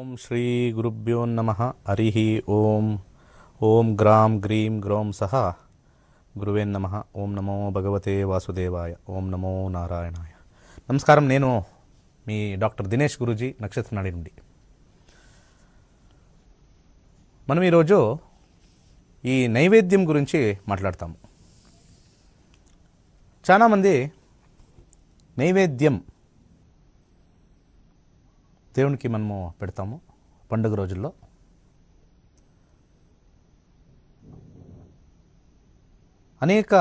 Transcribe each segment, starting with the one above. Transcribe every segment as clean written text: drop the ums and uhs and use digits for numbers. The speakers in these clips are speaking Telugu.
ఓం శ్రీ గురుభ్యో నమః. హరి ఓం. ఓం గ్రాం గ్రీం గ్రౌం సహ గురువే నమః. ఓం నమో భగవతే వాసుదేవాయ. ఓం నమో నారాయణాయ. నమస్కారం. నేను మీ డాక్టర్ దినేష్ గురూజీ, నక్షత్ర నాడి నుండి. మనం ఈరోజు ఈ నైవేద్యం గురించి మాట్లాడతాము. చాలామంది నైవేద్యం దేవునికి మనము పెడతాము పండుగ రోజుల్లో. అనేక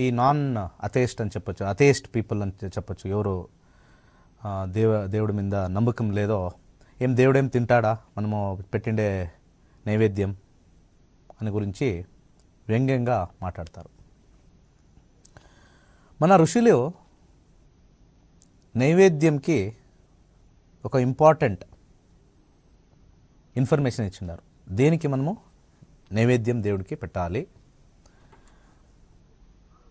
ఈ నాన్ అథేయిస్ట్ అని చెప్పచ్చు, అథేయిస్ట్ పీపుల్ అని చెప్పచ్చు. ఎవరు దేవుడి మీద నమ్మకం లేదో, దేవుడేం తింటాడా మనము పెట్టిండే నైవేద్యం అని గురించి వ్యంగ్యంగా మాట్లాడతారు. మన ఋషులు నైవేద్యంకి ఒక ఇంపార్టెంట్ ఇన్ఫర్మేషన్ ఇచ్చిన్నారు. దేనికి మనము నైవేద్యం దేవుడికి పెట్టాలి,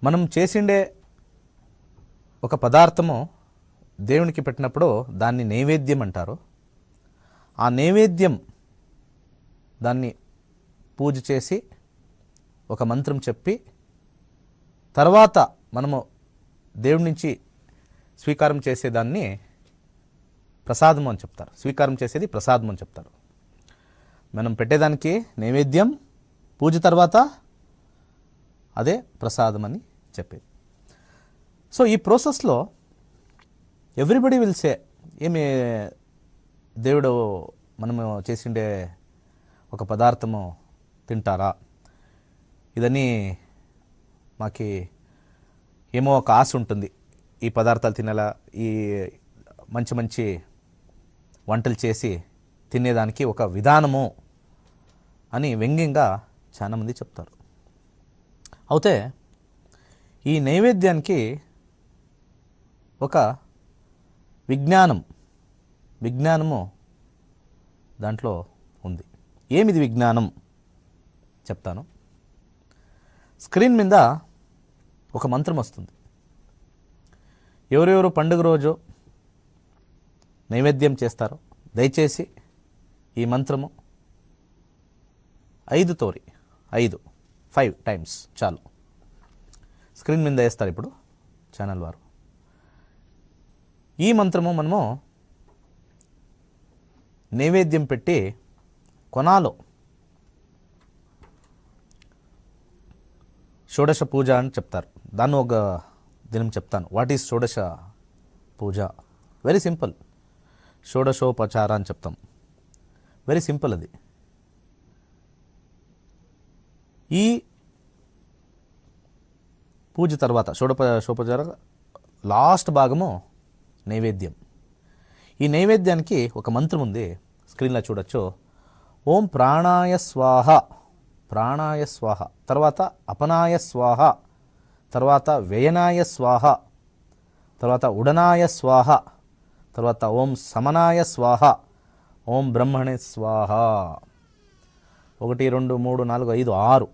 మనం చేసిండే ఒక పదార్థము దేవునికి పెట్టినప్పుడు దాన్ని నైవేద్యం అంటారు. ఆ నైవేద్యం దాన్ని పూజ చేసి ఒక మంత్రం చెప్పి తర్వాత మనము దేవుడి నుంచి స్వీకారం చేసేదాన్ని ప్రసాదం అని చెప్తారు. స్వీకారం చేసేది ప్రసాదం అని చెప్తారు. మనం పెట్టేదానికి నైవేద్యం, పూజ తర్వాత అదే ప్రసాదం అని చెప్పేది. సో ఈ ప్రాసెస్లో ఎవ్రీబడి విల్ సే, ఏమి దేవుడు మనము చేసిండే ఒక పదార్థము తింటారా, ఇదని మాకి ఏమో ఒక ఆశ ఉంటుంది, ఈ పదార్థాలు తినాలా, ఈ మంచి మంచి వంటలు చేసి తినేదానికి ఒక విధానము అని వ్యంగ్యంగా చాలామంది చెప్తారు. అయితే ఈ నైవేద్యానికి ఒక విజ్ఞానము దాంట్లో ఉంది. ఏమిది విజ్ఞానం చెప్తాను. స్క్రీన్ మీద ఒక మంత్రం వస్తుంది. ఎవరెవరు పండుగ రోజు నైవేద్యం చేస్తారో దయచేసి ఈ మంత్రము 5 టైమ్స్ చాలు. స్క్రీన్ మీద వేస్తారు ఇప్పుడు ఛానల్ వారు. ఈ మంత్రము మనము నైవేద్యం పెట్టి కొనాలో షోడశ పూజ అని చెప్తారు. దాన్ని ఒక దినం చెప్తాను. వాట్ ఈజ్ షోడశ పూజ? Very simple. షోడశోపచార అని చెప్తాం. Very simple. అది ఈ పూజ తర్వాత షోడశోపచార లాస్ట్ భాగము నైవేద్యం. ఈ నైవేద్యానికి ఒక మంత్రం ఉంది, స్క్రీన్లో చూడొచ్చు. ఓం ప్రాణాయ స్వాహ, ప్రాణాయ స్వాహ, తర్వాత అపనాయ స్వాహ, తర్వాత వ్యయనాయ స్వాహ, తర్వాత ఉడనాయ స్వాహ, తర్వాత ఓం సమనాయ స్వాహ, ఓం బ్రహ్మణే స్వాహ. 1 2 3 4 5 6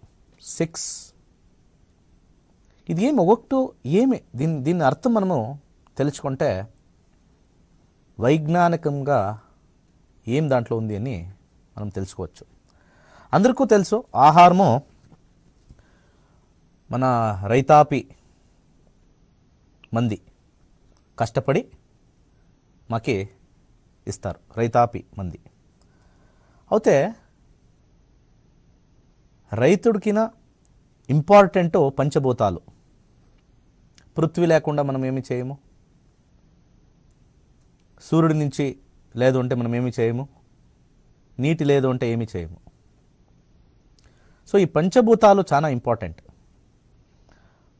6. ఇది ఏమి ఒకటి ఏమి దీని అర్థం మనము తెలుసుకుంటే వైజ్ఞానికంగా ఏం దాంట్లో ఉంది అని మనం తెలుసుకోవచ్చు. అందరికీ తెలుసు, ఆహారము మన రైతాపి మంది కష్టపడి మాకి ఇస్తారు, రైతాపి మంది. అయితే రైతుడికిన ఇంపార్టెంట్ పంచభూతాలు. పృథ్వీ లేకుండా మనం ఏమి చేయము, సూర్యుడి నుంచి లేదు అంటే మనం ఏమి చేయము, నీటి లేదు అంటే ఏమి చేయము. సో ఈ పంచభూతాలు చాలా ఇంపార్టెంట్.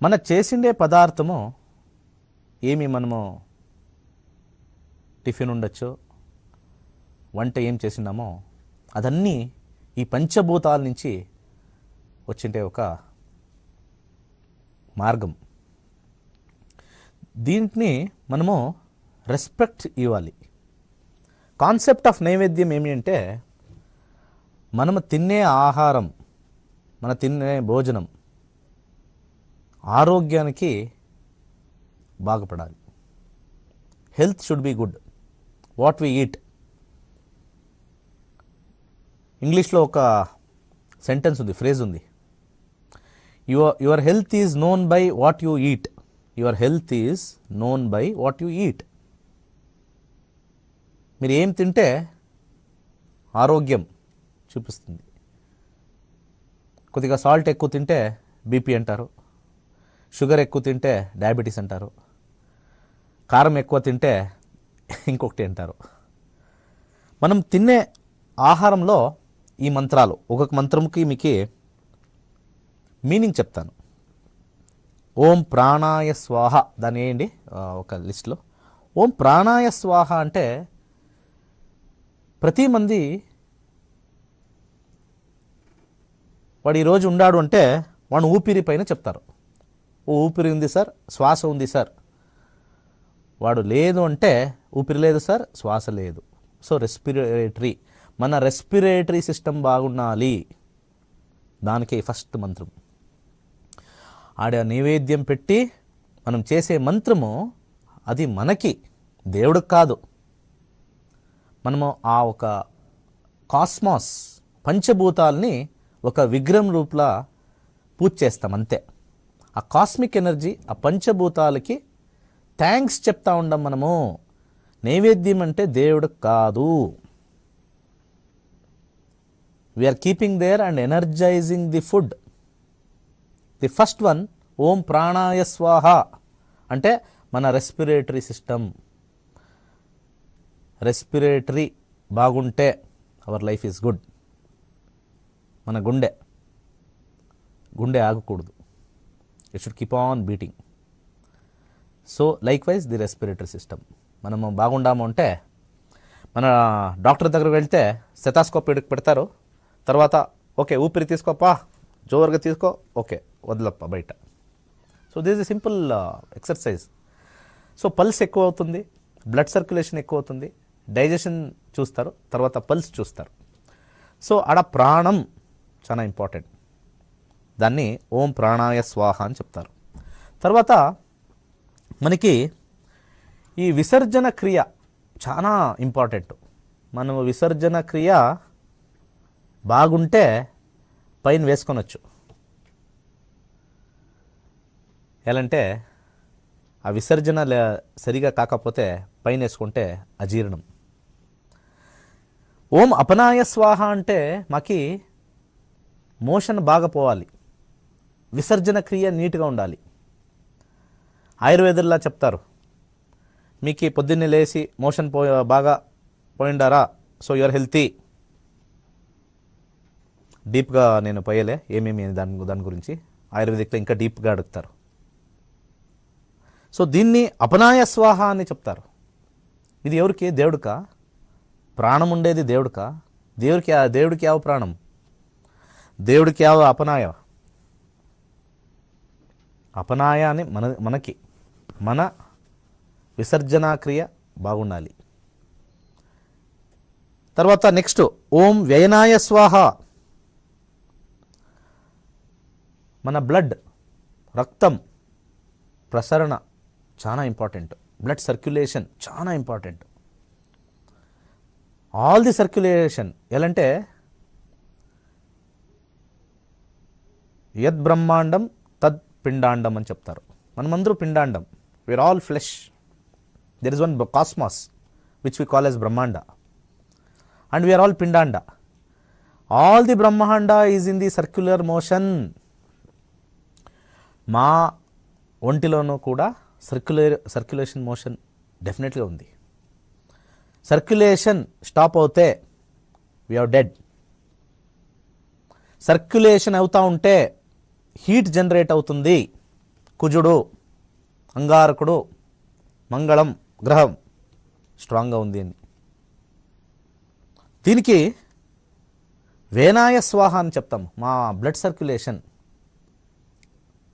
మన చేసిండే పదార్థము ఏమి మనము టిఫిన్ ఉండొచ్చు, వంట ఏం చేసినామో అదన్నీ ఈ పంచభూతాల నుంచి వచ్చిండే ఒక మార్గం. దీంట్ని మనము రెస్పెక్ట్ ఇవ్వాలి. కాన్సెప్ట్ ఆఫ్ నైవేద్యం ఏమి అంటే, మనము తినే ఆహారం, మన తినే భోజనం ఆరోగ్యానికి బాగుపడాలి. Health should be good. What we eat ఇంగ్లీష్లో ఒక సెంటెన్స్ ఉంది, ఫ్రేజ్ ఉంది. Your health is known by what you eat. Your health is known by what you eat. మీరు ఏం తింటే ఆరోగ్యం చూపిస్తుంది. కొద్దిగా సాల్ట్ ఎక్కువ తింటే బీపీ అంటారు, షుగర్ ఎక్కువ తింటే డయాబెటీస్ అంటారు, కారం ఎక్కువ తింటే ఇంకొకటి అంటారు. మనం తినే ఆహారంలో ఈ మంత్రాలు, ఒక్కొక్క మంత్రంకి మీకు మీనింగ్ చెప్తాను. ఓం ప్రాణాయ స్వాహ, దాన్ని వేయండి ఒక లిస్ట్లో. ఓం ప్రాణాయ స్వాహ అంటే ప్రతి మంది వాడు ఈరోజు ఉన్నాడు అంటే వాడు ఊపిరి పైన చెప్తారు. ఓ ఊపిరి ఉంది సార్, శ్వాస ఉంది సార్. వాడు లేదు అంటే ఊపిరి లేదు సార్, శ్వాస లేదు. సో రెస్పిరేటరీ, మన రెస్పిరేటరీ సిస్టమ్ బాగుండాలి. దానికి ఫస్ట్ మంత్రం. ఆడ నైవేద్యం పెట్టి మనం చేసే మంత్రము అది మనకి, దేవుడికి కాదు. మనము ఆ ఒక కాస్మాస్ పంచభూతాల్ని ఒక విగ్రహం రూపంలో పూజ చేస్తాం అంతే. ఆ కాస్మిక్ ఎనర్జీ, ఆ పంచభూతాలకి థ్యాంక్స్ చెప్తా ఉండం మనము. నైవేద్యం అంటే దేవుడికి కాదు. We're keeping there and energising the food. The first one ఓం ప్రాణాయ స్వాహ అంటే మన రెస్పిరేటరీ సిస్టమ్. రెస్పిరేటరీ బాగుంటే అవర్ లైఫ్ ఈజ్ గుడ్. మన గుండె ఆగకూడదు. It should keep on beating. So likewise the respiratory system. మనము బాగుండాము అంటే మన డాక్టర్ దగ్గరకు వెళ్తే స్టెథోస్కోప్ పెడతారు. తర్వాత ఓకే ఊపిరి తీసుకోపా, జోరుగా తీసుకో, ఓకే వదలప్ప బయట. So this is simple exercise. So pulse ఎక్కువ అవుతుంది, బ్లడ్ సర్క్యులేషన్ ఎక్కువ అవుతుంది, డైజెషన్ చూస్తారు, తర్వాత పల్స్ చూస్తారు. సో ఆడ ప్రాణం చాలా ఇంపార్టెంట్. దాన్ని ఓం ప్రాణాయ స్వాహ అని చెప్తారు. తర్వాత మనకి ఈ విసర్జన క్రియ చాలా ఇంపార్టెంట్. మనం విసర్జన క్రియ బాగుంటే పైన వేసుకొనొచ్చు. ఎలాంటే ఆ విసర్జన సరిగా కాకపోతే పైన వేసుకుంటే అజీర్ణం. ఓం అపనాయ స్వాహ అంటే మాకి మోషన్ బాగా పోవాలి, విసర్జన క్రియ నీట్గా ఉండాలి. ఆయుర్వేదంలా చెప్తారు, మీకు పొద్దున్నే లేచి మోషన్ బాగా పోయిండారా, సో యువర్ హెల్తీ. డీప్గా నేను పోయలే ఏమేమి దాని గురించి, ఆయుర్వేదిక్లో ఇంకా డీప్గా అడుగుతారు. సో దీన్ని అపనాయ స్వాహ అని చెప్తారు. ఇది ఎవరికి? దేవుడికా? ప్రాణం ఉండేది దేవుడికా? దేవుడికి యావ ప్రాణం, దేవుడికి యావ అపనాయ. అపనాయ అని మనకి మన విసర్జనా క్రియ బాగుండాలి. తర్వాత నెక్స్ట్ ఓం వ్యయనాయ స్వాహ. మన బ్లడ్, రక్తం ప్రసరణ చాలా ఇంపార్టెంట్. బ్లడ్ సర్క్యులేషన్ చాలా ఇంపార్టెంట్. ఆల్ ది సర్క్యులేషన్ ఎలాంటే యద్ బ్రహ్మాండం తద్ పిండాండం అని చెప్తారు. మనమందరూ పిండాండం. We're all flesh. There is one cosmos which we call as బ్రహ్మాండ అండ్ వీఆర్ ఆల్ పిండాండ. ఆల్ ది బ్రహ్మాండ is in the circular motion. మా ఒంటిలోనూ కూడా సర్క్యులేషన్ మోషన్ డెఫినెట్గా ఉంది. సర్క్యులేషన్ స్టాప్ అవుతే వీఆర్ డెడ్. సర్క్యులేషన్ అవుతూ ఉంటే హీట్ జనరేట్ అవుతుంది. కుజుడు, అంగారకుడు, మంగళం గ్రహం స్ట్రాంగ్గా ఉంది అని. దీనికి వేనాయ స్వాహ అని చెప్తాం. మా బ్లడ్ సర్క్యులేషన్,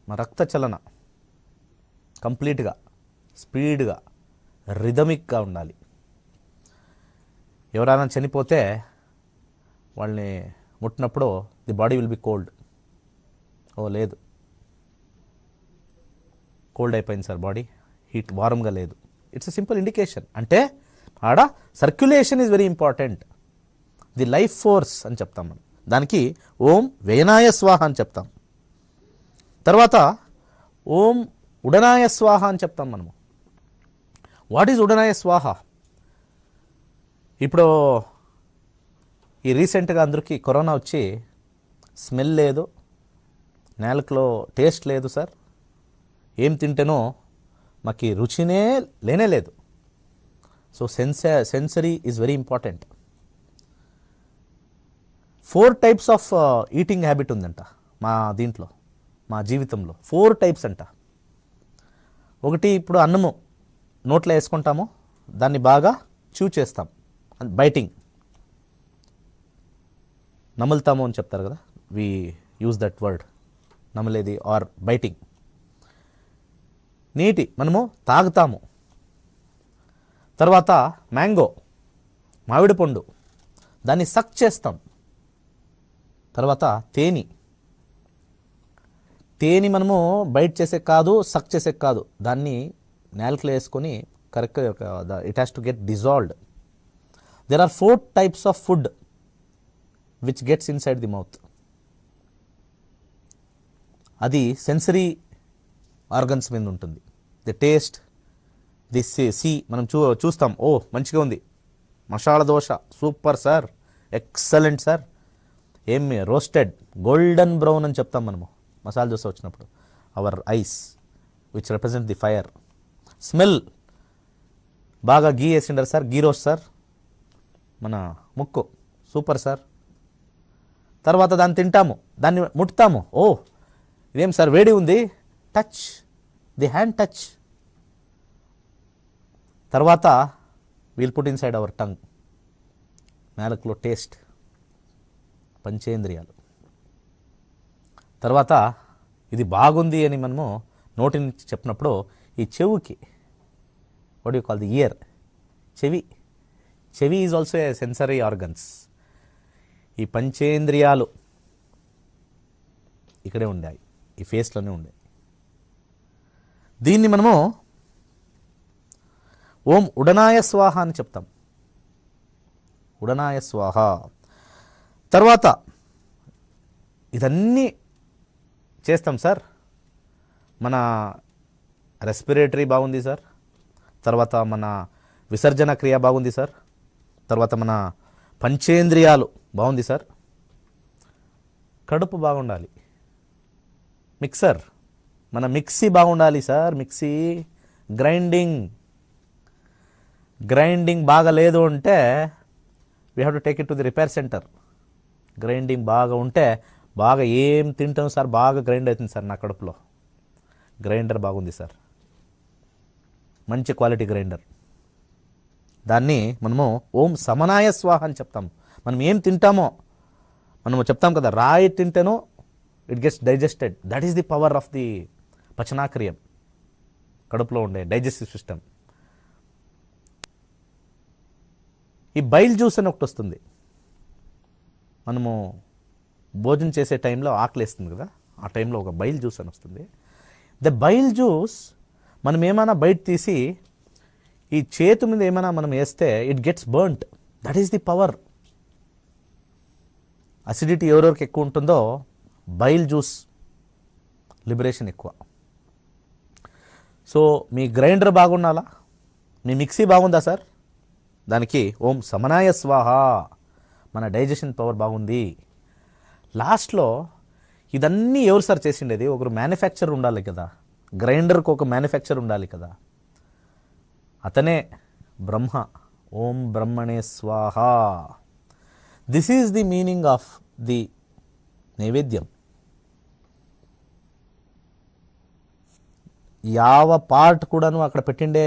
మా రక్త చలన కంప్లీట్గా స్పీడ్గా రిథమిక్గా ఉండాలి. ఎవరైనా చనిపోతే వాళ్ళని ముట్టినప్పుడు the body will be cold. ఓ లేదు, కోల్డ్ అయిపోయింది సార్ బాడీ, హీట్ వారంగా లేదు. It's a simple indication. అంటే ఆడ circulation is very important. The life force అని చెప్తాం మనం. దానికి ఓం వ్యయనాయ స్వాహ అని చెప్తాం. తర్వాత ఓం ఉడనాయ స్వాహ అని చెప్తాం మనము. వాట్ ఈజ్ ఉడనాయ స్వాహ? ఇప్పుడు ఈ రీసెంట్గా అందరికీ కరోనా వచ్చి స్మెల్ లేదు, నేలకులో టేస్ట్ లేదు సార్, ఏం తింటేనో మాకు రుచినే లేనే లేదు. So sensory is very important. 4 types of eating habit ఉందంట దీంట్లో, మా జీవితంలో 4 types అంట. ఒకటి, ఇప్పుడు అన్నము నోట్లో వేసుకుంటాము, దాన్ని బాగా చూ చేస్తాం, బైటింగ్, నములుతాము అని చెప్తారు కదా, వి యూజ్ దట్ వర్డ్, నమలేది ఆర్ బైటింగ్. నీటి మనము తాగుతాము. తర్వాత మ్యాంగో, మామిడి పండు, దాన్ని సక్ చేస్తాం. తర్వాత తేనె మనము బైట్ చేసే కాదు, సక్ చేసే కాదు, దాన్ని నేలకలో వేసుకొని కరెక్ట్గా it has to get dissolved. There are 4 types of food which gets inside the mouth. అది సెన్సరీ ఆర్గన్స్ మీద ఉంటుంది. ది టేస్ట్, ది మనం చూస్తాం, ఓ మంచిగా ఉంది, masala dosa super sir, excellent sir, ఏమి రోస్టెడ్ గోల్డెన్ బ్రౌన్ అని చెప్తాం మనము మసాలా దోశ వచ్చినప్పుడు. Our eyes which represent the fire. Smell, బాగా గీ వేసిండారు సార్, గీ రోస్ట్ సార్, మన ముక్కు సూపర్ సార్. తర్వాత దాన్ని తింటాము, దాన్ని ముట్టుతాము, ఓ ఇదేం సార్ వేడి ఉంది, టచ్, ది హ్యాండ్ టచ్. తర్వాత we'll put inside our tongue, నాలుకలో టేస్ట్, పంచేంద్రియాలు. తర్వాత ఇది బాగుంది అని మనము నోటి నుంచి చెప్పినప్పుడు ఈ చెవుకి, what you call the ear, చెవి is also a sensory organs. ఈ పంచేంద్రియాలు ఇక్కడే ఉండాయి, ఈ ఫేస్లోనే ఉండాయి. దీన్ని మనము ఓం ఉడనాయ స్వాహ అని చెప్తాం, ఉడనాయ స్వాహ. తర్వాత ఇదన్నీ చేస్తాం సార్, మన రెస్పిరేటరీ బాగుంది సార్, తర్వాత మన విసర్జన క్రియ బాగుంది సార్, తర్వాత మన పంచేంద్రియాలు బాగుంది సార్, కడుపు బాగుండాలి, మిక్సర్ మన మిక్సీ బాగుండాలి సార్, మిక్సీ గ్రైండింగ్ బాగా లేదు అంటే we have to take it to the repair centre. Grinding బాగా ఉంటే, బాగా ఏం తింటాం సార్, బాగా గ్రైండ్ అవుతుంది సార్ నా కడుపులో, గ్రైండర్ బాగుంది సార్, మంచి క్వాలిటీ గ్రైండర్. దాన్ని మనము ఓం సమనాయ స్వాహ అని చెప్తాం. మనం ఏం తింటామో మనము చెప్తాం కదా, రాయి తింటేనో it gets digested. That is the power of the పచనాక్రియం, కడుపులో ఉండే డైజెస్టివ్ సిస్టమ్. ఈ బైల్ జ్యూస్ అని ఒకటి వస్తుంది, మనము భోజనం చేసే టైంలో ఆకలేస్తుంది కదా, ఆ టైంలో ఒక బైల్ జ్యూస్ అని వస్తుంది. ద బైల్ జ్యూస్ మనం ఏమైనా బయట తీసి ఈ చేతు మీద ఏమైనా మనం వేస్తే it gets burnt. That is the power. Acidity ఎవరెవరికి ఎక్కువ ఉంటుందో బైల్ జ్యూస్ లిబరేషన్ ఎక్కువ. సో మీ గ్రైండర్ బాగుండాలా, మీ మిక్సీ బాగుందా సార్, దానికి ఓం సమనాయ స్వాహ, మన డైజెషన్ పవర్ బాగుంది. లాస్ట్లో ఇదన్నీ ఎవరు సార్ చేసిండేది? ఒకరు మ్యానుఫ్యాక్చర్ ఉండాలి కదా, గ్రైండర్కి ఒక మ్యానుఫ్యాక్చర్ ఉండాలి కదా, అతనే బ్రహ్మ. ఓం బ్రహ్మణే స్వాహ. This is the meaning of the నైవేద్యం. యావ పార్ట్ కూడాను అక్కడ పెట్టిండే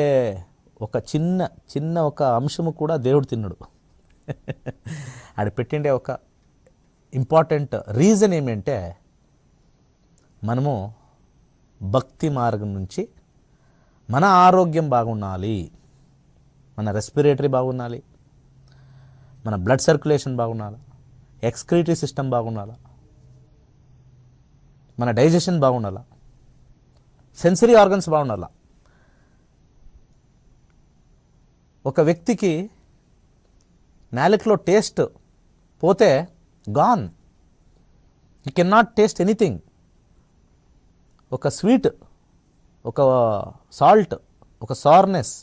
ఒక చిన్న ఒక అంశము కూడా దేవుడు తిన్నాడు. ఆడ పెట్టిండే ఒక ఇంపార్టెంట్ రీజన్ ఏమంటే, మనము భక్తి మార్గం నుంచి మన ఆరోగ్యం బాగుండాలి, మన రెస్పిరేటరీ బాగుండాలి, మన బ్లడ్ సర్క్యులేషన్ బాగుండాలి, ఎక్స్క్రీటరీ సిస్టమ్ బాగుండాలి, మన డైజెషన్ బాగుండాలి, సెన్సరీ ఆర్గన్స్ బాగుండాలి. ఒక వ్యక్తికి నాలుకలో టేస్ట్ పోతే gone. You can not taste anything. ఒక స్వీట్, ఒక సాల్ట్, ఒక సార్నెస్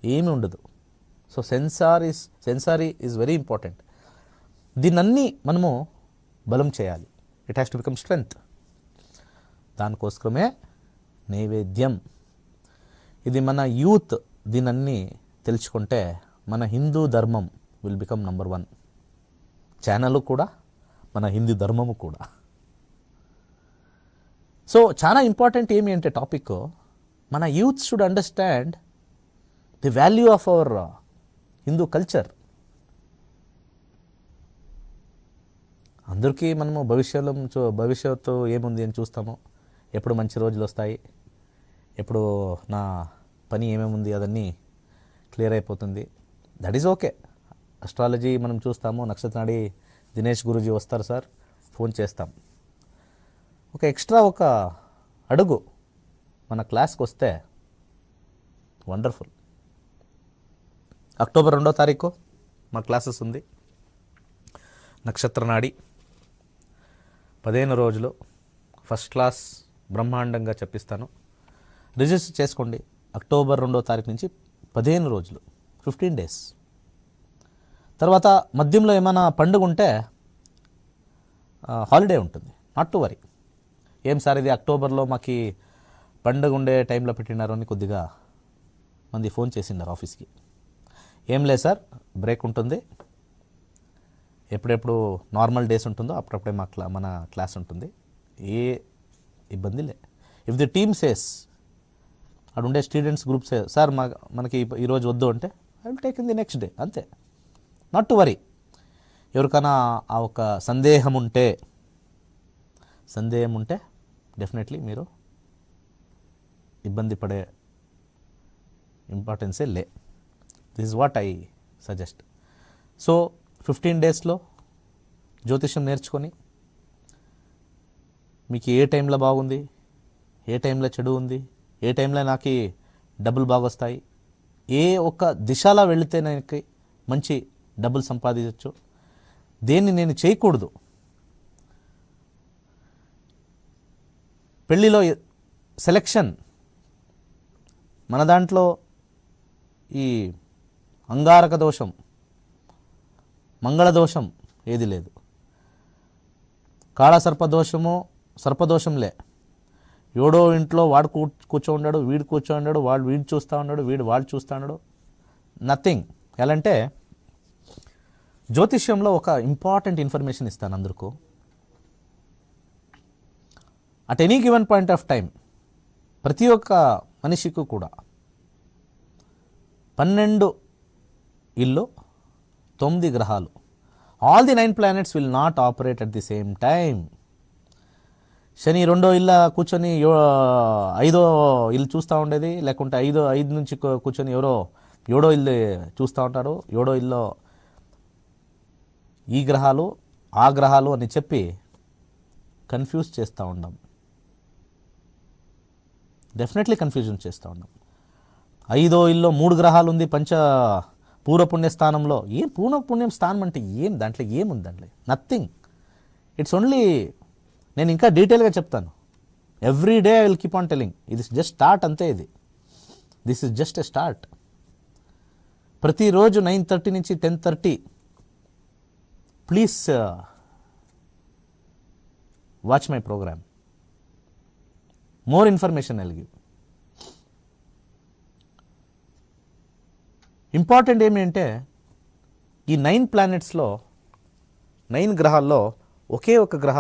ఏమీ ఉండదు. So sensory is very important. దీన్నన్నీ మనము బలం చేయాలి. It has to become strength. దానికోసమే నైవేద్యం. ఇది మన యూత్ దీనన్నీ తెలుసుకుంటే మన హిందూ ధర్మం విల్ బికమ్ నంబర్ 1. ఛానల్ కూడా, మన హిందూ ధర్మము కూడా. సో చాలా ఇంపార్టెంట్ ఏమి అంటే టాపిక్, మన youth should understand the value of our Hindu culture. అందరికీ మనము భవిష్యత్తు ఏముంది అని చూస్తాము. ఎప్పుడు మంచి రోజులు వస్తాయి, ఎప్పుడు నా పని ఏమేమి ఉంది అదన్నీ క్లియర్ అయిపోతుంది. That is okay. అస్ట్రాలజీ మనం చూస్తాము. నక్షత్రనాడి దినేష్ గురూజీ వస్తారు సార్, ఫోన్ చేస్తాం. ఒక ఎక్స్ట్రా ఒక అడుగు మన క్లాస్కి వస్తే వండర్ఫుల్. అక్టోబర్ 2వ తారీఖు మా క్లాసెస్ ఉంది. నక్షత్రనాడి 15 రోజులు ఫస్ట్ క్లాస్ బ్రహ్మాండంగా చెప్పిస్తాను. రిజిస్టర్ చేసుకోండి. అక్టోబర్ 2వ తారీఖు నుంచి 15 రోజులు, 15 days. తర్వాత మధ్యంలో ఏమైనా పండుగ ఉంటే హాలిడే ఉంటుంది. Not to worry. ఏం సార్ ఇది అక్టోబర్లో మాకు పండుగ ఉండే టైంలో పెట్టినారు అని కొద్దిగా మంది ఫోన్ చేసిండారు ఆఫీస్కి. ఏం లేదు సార్, బ్రేక్ ఉంటుంది. ఎప్పుడెప్పుడు నార్మల్ డేస్ ఉంటుందో అప్పుడప్పుడే మన క్లాస్ ఉంటుంది. ఏ ఇబ్బంది లే. ఇఫ్ ది టీమ్ సేస్, అక్కడ ఉండే స్టూడెంట్స్ గ్రూప్ సార్ మనకి ఈరోజు వద్దు అంటే I will take in the next day, అంతే. Not to worry. ఎవరికైనా ఆ ఒక సందేహం ఉంటే డెఫినెట్లీ మీరు ఇబ్బంది పడే ఇంపార్టెన్సే లే. This is what I suggest. So 15 daysలో జ్యోతిష్యం నేర్చుకొని మీకు ఏ టైంలో బాగుంది, ఏ టైంలో చెడు ఉంది, ఏ టైంలో నాకు డబ్బులు బాగా వస్తాయి, ఏ ఒక్క దిశలో వెళితే నాకు మంచి డబ్బులు సంపాదించవచ్చు, దేన్ని నేను చేయకూడదు. పెళ్ళిలో సెలెక్షన్ మన దాంట్లో ఈ అంగారక దోషం, మంగళ దోషం ఏది లేదు. కాళ సర్పదోషంలే. ఎవడో ఇంట్లో వాడు కూర్చో ఉన్నాడు, వీడు కూర్చో ఉన్నాడు, వీడు చూస్తూ ఉన్నాడు, వాడు చూస్తూ ఉన్నాడు. నథింగ్. ఎలా అంటే జ్యోతిష్యంలో ఒక ఇంపార్టెంట్ ఇన్ఫర్మేషన్ ఇస్తాను అందరికీ. At any given point of time ప్రతి ఒక్క మనిషికి కూడా 12 ఇల్లు, 9 గ్రహాలు. All the 9 planets will not operate at the same time. Shani 2వ ఇల్లు కూర్చొని 5వ ఇల్లు చూస్తూ ఉండేది, లేకుంటే 5 నుంచి కూర్చొని ఎవరో 7వ ఇల్లు చూస్తూ ఉంటారు. 7వ ఇల్లు ఈ గ్రహాలు ఆ గ్రహాలు అని చెప్పి కన్ఫ్యూజ్ చేస్తూ ఉన్నాం. డెఫినెట్లీ కన్ఫ్యూజన్ చేస్తూ ఉన్నాం. 5వ ఇల్లు 3 గ్రహాలు ఉంది పూర్వపుణ్య స్థానంలో. ఏం పూర్వపుణ్యం స్థానం అంటే ఏం, దాంట్లో ఏముంది? దాంట్లో నథింగ్. ఇట్స్ ఓన్లీ, నేను ఇంకా డీటెయిల్గా చెప్తాను. Every day I will keep on telling. ఇది జస్ట్ స్టార్ట్ అంతే. This is just a start. ప్రతిరోజు 9:30 నుంచి 10:30 please watch my program. More information I will give. Important ఏమి అంటే ఈ 9 planetsలో 9 గ్రహాల్లో ఒకే ఒక గ్రహ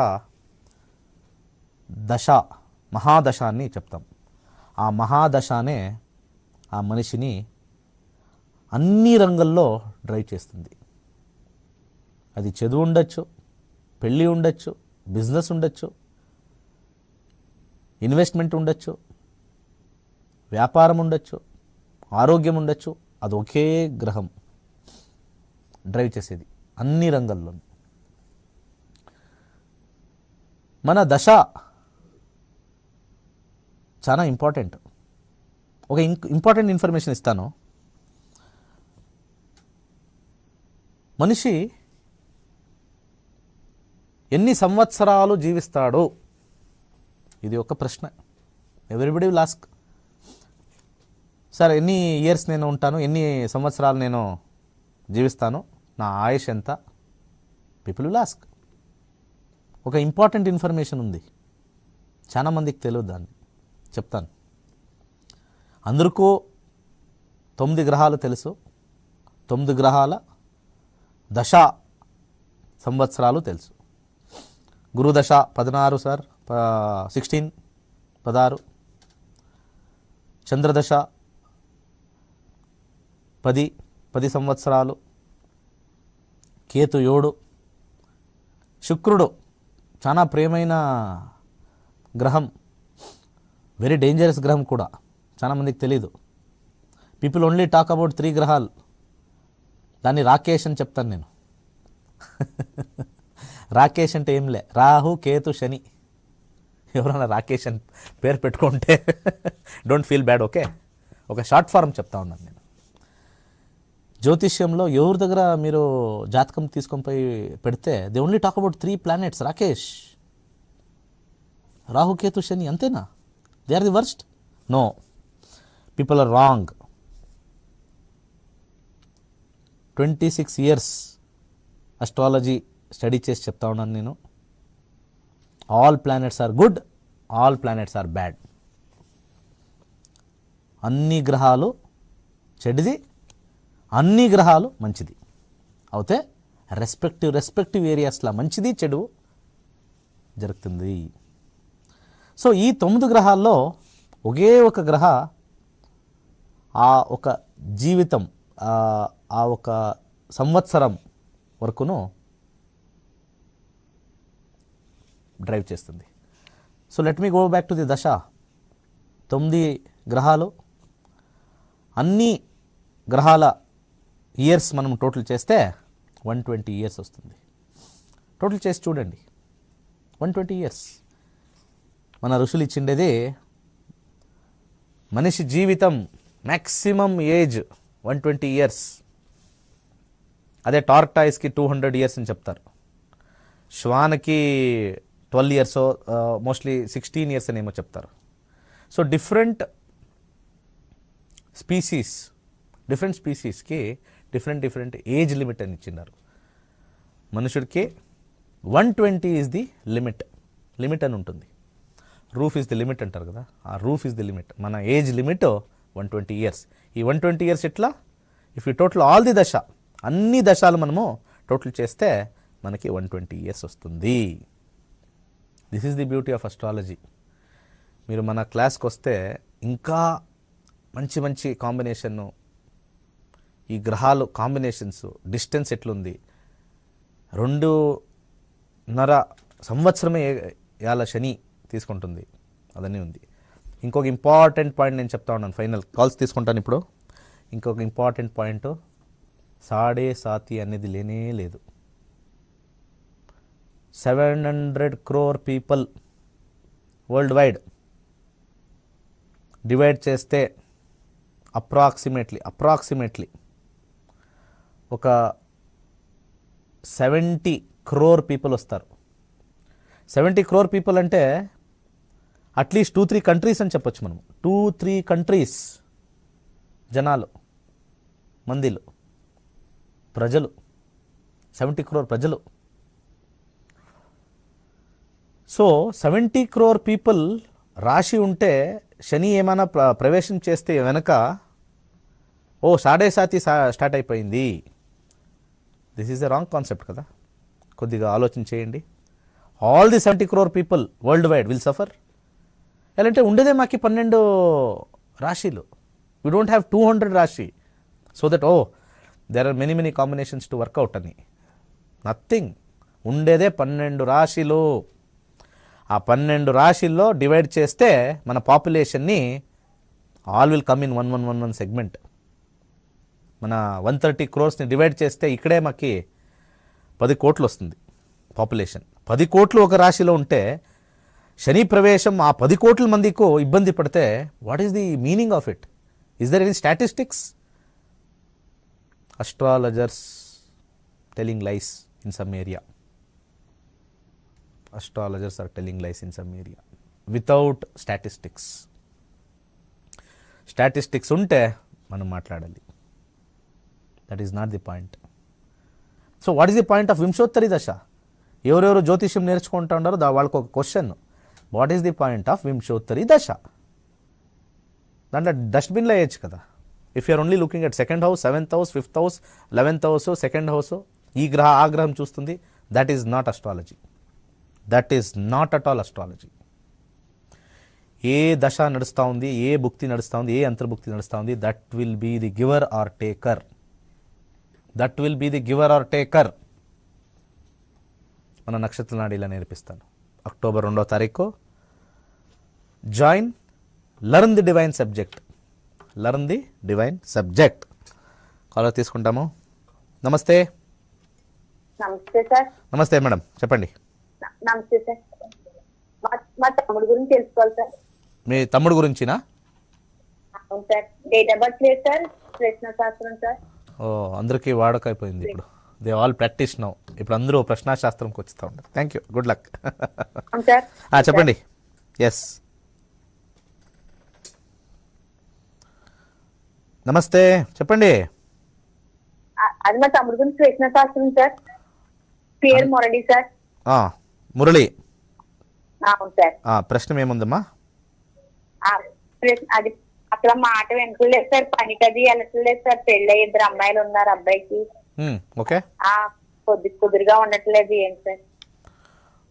దశ, మహాదశ అని చెప్తాం. ఆ మహాదశనే ఆ మనిషిని అన్ని రంగంలో డ్రైవ్ చేస్తుంది. అది చదువు ఉండొచ్చు, పెళ్ళి ఉండొచ్చు, బిజినెస్ ఉండొచ్చు, ఇన్వెస్ట్మెంట్ ఉండొచ్చు, వ్యాపారం ఉండొచ్చు, ఆరోగ్యం ఉండొచ్చు. అది ఒకే గ్రహం డ్రైవ్ చేసేది అన్ని రంగాల్లో. మన దశ చాలా ఇంపార్టెంట్. ఒక ఇంపార్టెంట్ ఇన్ఫర్మేషన్ ఇస్తాను. మనిషి ఎన్ని సంవత్సరాలు జీవిస్తాడు? ఇది ఒక ప్రశ్న. Everybody will ask. సార్ ఎన్ని ఇయర్స్ నేను ఉంటాను, ఎన్ని సంవత్సరాలు నేను జీవిస్తాను, నా ఆయుష్ ఎంత? People will ask. ఒక ఇంపార్టెంట్ ఇన్ఫర్మేషన్ ఉంది, చాలా మందికి తెలియదు, దాన్ని చెప్తాను. అందరికీ 9 గ్రహాలు తెలుసు, 9 గ్రహాల దశా సంవత్సరాలు తెలుసు. గురుదశ 16 సార్, 16. చంద్రదశ 10 సంవత్సరాలు. కేతు 7. శుక్రుడు చాలా ప్రియమైన గ్రహం, వెరీ డేంజరస్ గ్రహం కూడా, చాలామందికి తెలీదు. పీపుల్ ఓన్లీ టాక్ అబౌట్ 3 గ్రహాలు. దాన్ని రాకేష్ అని చెప్తాను నేను. రాకేష్ అంటే ఏంలే, రాహు కేతు శని. ఎవరైనా రాకేష్ అని పేరు పెట్టుకుంటే డోంట్ ఫీల్ బ్యాడ్, ఓకే? ఒక షార్ట్ ఫార్మ్ చెప్తా ఉన్నాను నేను. జ్యోతిష్యంలో ఎవరి దగ్గర మీరు జాతకం తీసుకొని పోయి పెడితే they only talk about 3 planets. Rakesh, Rahu Ketu Shani, అంతేనా? They are the worst? No, people are wrong. 26 years astrology study చేసి చెప్తా ఉన్నాను నేను. All planets are good, all planets are bad. అన్ని గ్రహాలు చెడుది, అన్ని గ్రహాలు మంచిది. అయితే రెస్పెక్టివ్ ఏరియాస్లో మంచిది చెడు జరుగుతుంది. సో ఈ 9 గ్రహాల్లో ఒకే ఒక గ్రహ ఆ ఒక జీవితం, ఆ ఒక సంవత్సరం వరకును డ్రైవ్ చేస్తుంది. So let me go back to the దశ. 9 గ్రహాలు, అన్ని గ్రహాల ఇయర్స్ మనం టోటల్ చేస్తే 120 ఇయర్స్ వస్తుంది. టోటల్ చేసి చూడండి, 120 ఇయర్స్. మన ఋషులు ఇచ్చిండేది మనిషి జీవితం మ్యాక్సిమం ఏజ్ 120 ఇయర్స్. అదే టార్టాయిస్కి 200 ఇయర్స్ అని చెప్తారు. శ్వాన్కి 12 ఇయర్స్, మోస్ట్లీ 16 ఇయర్స్ అని ఏమో చెప్తారు. సో డిఫరెంట్ స్పీసీస్కి డిఫరెంట్ ఏజ్ లిమిట్ అని ఇచ్చినారు. మనుషుడికి 120 ఈజ్ ది లిమిట్ అని ఉంటుంది. రూఫ్ ఈజ్ ది లిమిట్ అంటారు కదా, ఆ రూఫ్ ఈజ్ ది లిమిట్. మన ఏజ్ లిమిట్ 120 ఇయర్స్. ఈ 120 ఇయర్స్ ఎట్లా? If you total all the దశ, అన్ని దశాలు మనము టోటల్ చేస్తే మనకి 120 ఇయర్స్ వస్తుంది. This is the beauty of astrology. మీరు మన క్లాస్కి వస్తే ఇంకా మంచి కాంబినేషన్ను, ఈ గ్రహాలు కాంబినేషన్స్, డిస్టెన్స్ ఎట్లుంది, 2.5 సంవత్సరమే యాల శని తీసుకుంటుంది, అదన్నీ ఉంది. ఇంకొక ఇంపార్టెంట్ పాయింట్ నేను చెప్తా ఉన్నాను, ఫైనల్ కాల్స్ తీసుకుంటాను ఇప్పుడు. ఇంకొక ఇంపార్టెంట్ పాయింట్, 7.5 అనేది లేనే లేదు. 700 crore people world wide divide చేస్తే అప్రాక్సిమేట్లీ ఒక 70 crore పీపుల్ వస్తారు. 70 crore పీపుల్ అంటే అట్లీస్ట్ 2-3 కంట్రీస్ అని చెప్పొచ్చు మనం. 2-3 కంట్రీస్ జనాలు, మందిలు, ప్రజలు, 70 crore ప్రజలు. సో 70 crore పీపుల్ రాశి ఉంటే శని ఏమైనా ప్రవేశం చేస్తే వెనక 7.5 స్టార్ట్ అయిపోయింది. This is a wrong concept కదా. కొద్దిగా ఆలోచన చేయండి. All the 70 crore people world wide will suffer. ఎలా అంటే ఉండేదే మాకి 12 రాశిలు. వీ డోంట్ హ్యావ్ 200 రాశి. So that there are many combinations to work out అని. నథింగ్. ఉండేదే 12 రాశిలు. ఆ 12 రాశిల్లో డివైడ్ చేస్తే మన పాపులేషన్ని all will come in 1 segment. మన 130 crores డివైడ్ చేస్తే ఇక్కడే మాకి 10 కోట్లు వస్తుంది పాపులేషన్. 10 కోట్లు ఒక రాశిలో ఉంటే శని ప్రవేశం ఆ 10 కోట్ల మందికి ఇబ్బంది పడితే what is the meaning of it? Is there any statistics? Astrologers telling lies in some area. astrologers are telling lies in some area without statistics. Statistics ఉంటే మనం మాట్లాడాలి. That is not the point. So what is the point of వింశోత్తరి దశ? ఎవరెవరు జ్యోతిష్యం నేర్చుకుంటూ ఉన్నారో వాళ్ళకు ఒక question, what is the point of వింశోత్తరి దశ? దాంట్లో డస్ట్బిన్లో వేయచ్చు కదా. If you're only looking at second house, 7th house, 5th house, 11th house, second house, ఈ గ్రహం ఆ గ్రహం చూస్తుంది, that is not astrology. That is not at all astrology. ఏ దశ నడుస్తూ ఉంది, ఏ భుక్తి నడుస్తూ ఉంది, ఏ అంతర్భుక్తి నడుస్తూ ఉంది, that will be the giver or taker. That will be the giver or taker. మన నక్షత్ర నాడీలా నేర్పిస్తాను. అక్టోబర్ 2వ తారీఖు join, learn the divine subject. Learn the divine subject. Caller తీసుకుంటాము. నమస్తే. నమస్తే సార్. నమస్తే మేడం, చెప్పండి. నమస్తే సార్. మా తమ్ముడు గురించి తెలుసుకోవాలి సార్. మీ తమ్ముడు గురించినా? అవును సార్. డేట్ ఆఫ్ బర్త్ లేదు సార్, ప్రశ్న శాస్త్రం సార్. ఓ, అందరికీ వాడకైపోయింది ఇప్పుడు. They all practice now. ఇప్పుడు అందరూ ప్రశ్నాశాస్త్రంకి వచ్చుతూ ఉంటారు. Thank you, good luck. అవును సార్. చెప్పండి. ఎస్, నమస్తే, చెప్పండి. అది మా తమ్ముడు గురించి ప్రశ్న శాస్త్రం సార్. పేరు మురళి సార్. మురళి. అవును సార్. ప్రశ్న ఏముందమ్మా? అది అసలు మాట వెనుకలేదు సార్, పనికది వెళ్ళట్లేదు సార్. పెళ్ళి 2 అమ్మాయిలు ఉన్నారు అబ్బాయికి. ఓకే. కుదురుగా ఉండట్లేదు. ఏం సార్?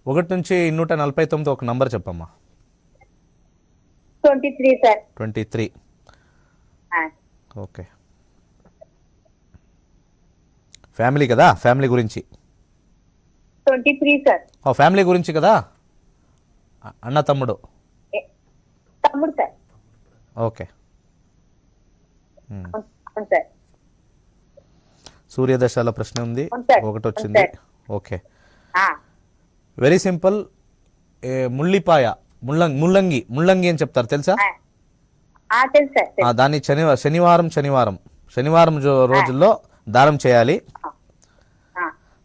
1 నుంచి 149 ఒక నంబర్ చెప్పమ్మా. 23 సార్. 23. ఓకే. ఫ్యామిలీ కదా, ఫ్యామిలీ గురించి. 23 సార్. ఫ్యామిలీ గురించి కదా, అన్న తమ్ముడు. తమ్ముడు సార్. ఓకే. అవును సార్. సూర్యదశాల ప్రశ్న ఉంది, ఒకటి వచ్చింది. Okay, very simple. ముల్లిపాయ, ముల్లంగి అని చెప్తారు, తెలుసా? దాన్ని శనివారం రోజుల్లో దానం చేయాలి.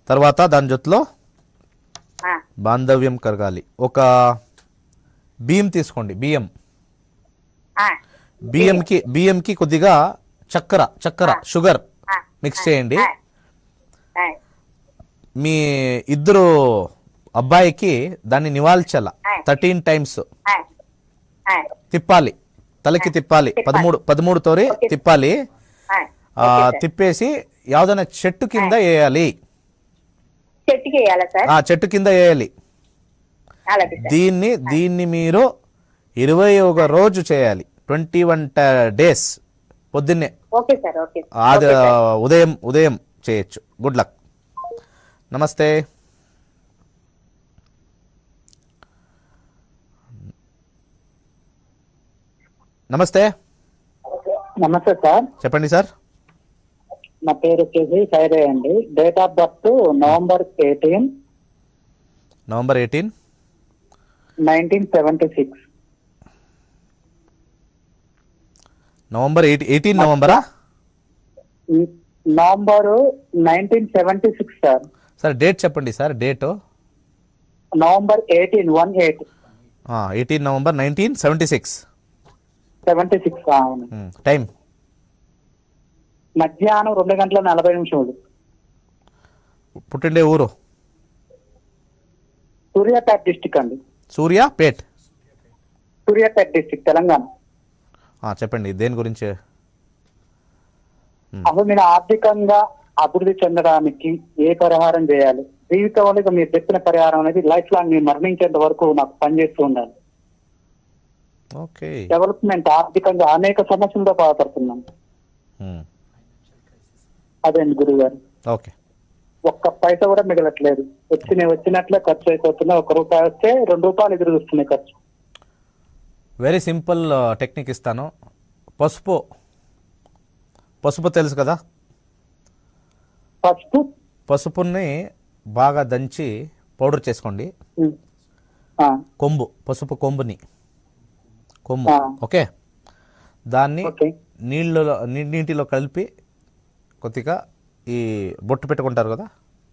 తర్వాత దాని జొత్తులో బాంధవ్యం కరగాలి. ఒక బియ్యం తీసుకోండి, బియ్యంకి కొద్దిగా చక్కెర షుగర్ మిక్స్ చేయండి. మీ ఇద్దరు అబ్బాయికి దాన్ని నివాల్చాల 13 times తిప్పాలి, తలకి తిప్పాలి. 13 తోరి తిప్పాలి. తిప్పేసి యావదైనా చెట్టు కింద వేయాలి. చెట్టు కింద వేయాలి. దీన్ని మీరు 21 రోజు చేయాలి. 21 days. పొద్దున్నే ఉదయం చేయొచ్చు. Good luck. నమస్తే. నమస్తే. నమస్తే సార్. చెప్పండి సార్. నా పేరు వచ్చేసి సైరే అండి. Date of birth November 18, 1976. November 18 నవంబరా? November 1976 sir. సార్ డేట్ చెప్పండి సార్. Date November 18, 18 November 1976. 76. అవును. టైం మధ్యాహ్నం 2:40. పుట్టిండే ఊరు? సూర్యాపేట డిస్టిక్ అండి. సూర్యాపేట్ డిస్టిక్, తెలంగాణ. చెప్పండి, దేని గురించి? అసలు మీరు ఆర్థికంగా అభివృద్ధి చెందడానికి ఏ పరిహారం చేయాలి? జీవితంలో మీరు చెప్పిన పరిహారం అనేది లైఫ్ లాంగ్ మీరు మరణించేంత వరకు నాకు పనిచేస్తూ ఉండాలి. డెవలప్మెంట్, ఆర్థికంగా అనేక సమస్యలతో బాధపడుతున్నాం. అదే అండి గురువు గారు. ఓకే. ఒక్క పైసా కూడా మిగలట్లేదు. వచ్చినట్లే ఖర్చు అయిపోతున్నాయి. ₹1 వస్తే ₹2 ఎదురు చూస్తున్నాయి ఖర్చు. వెరీ సింపుల్ టెక్నిక్ ఇస్తాను. పసుపు తెలుసు కదా? పసుపుని బాగా దంచి పౌడర్ చేసుకోండి. పసుపు కొమ్ము. ఓకే. దాన్ని నీటిలో కలిపి కొద్దిగా ఈ బొట్టు పెట్టుకుంటారు కదా,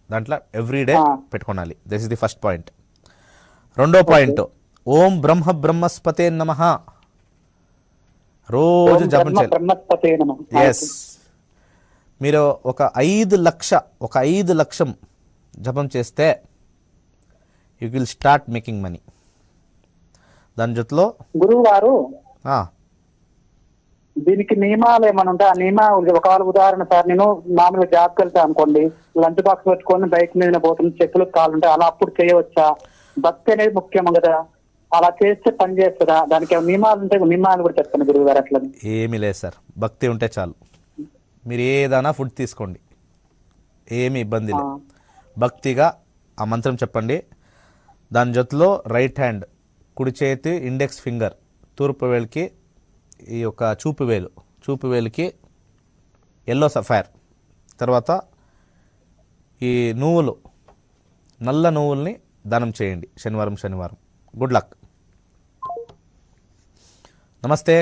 దాంట్లో ఎవ్రీడే పెట్టుకోవాలి. This is the first point. రెండో పాయింట్, ఓం బ్రహ్మ బ్రహ్మస్పతే నమః రోజు ఓం జపం బ్రహ్మ చేయాలి. బ్రహ్మస్పతే నమః. ఎస్, మీరు ఒక 5 లక్షం జపం చేస్తే you will start making money. దాని జొత్తలో గురువు గారు ఆ, దీనికి నియమాలు ఏమైనా ఉంటాయి? ఆ నియమాలు ఒకవేళ ఉదాహరణ సార్, నేను మామూలుగా జాబ్కి వెళ్తా అనుకోండి, లంచ్ బాక్స్ పెట్టుకొని బైక్ మీద పోతుంది, చెక్కులకు కావాలంటే అలా అప్పుడు చేయవచ్చా? భక్తి అనేది ముఖ్యం కదా, అలా చేస్తే పని చేస్తుందా? దానికి ఏమైనా నియమాలు ఉంటే నియమాలు కూడా చెప్తాను గురువు గారు. అట్లా ఏమీ లేదు సార్, భక్తి ఉంటే చాలు. మీరు ఏదైనా ఫుడ్ తీసుకోండి, ఏమీ ఇబ్బంది లేదు. భక్తిగా ఆ మంత్రం చెప్పండి. దాని జొత్తలో రైట్ హ్యాండ్, కుడి చేతి ఇండెక్స్ ఫింగర్ తూర్పు వేలుకి, ఈ యొక్క చూపు వేలుకి ఎల్లో సఫైర్, తర్వాత ఈ నువ్వులు, నల్ల నువ్వుల్ని దానం చేయండి శనివారం. Good luck. నమస్తే.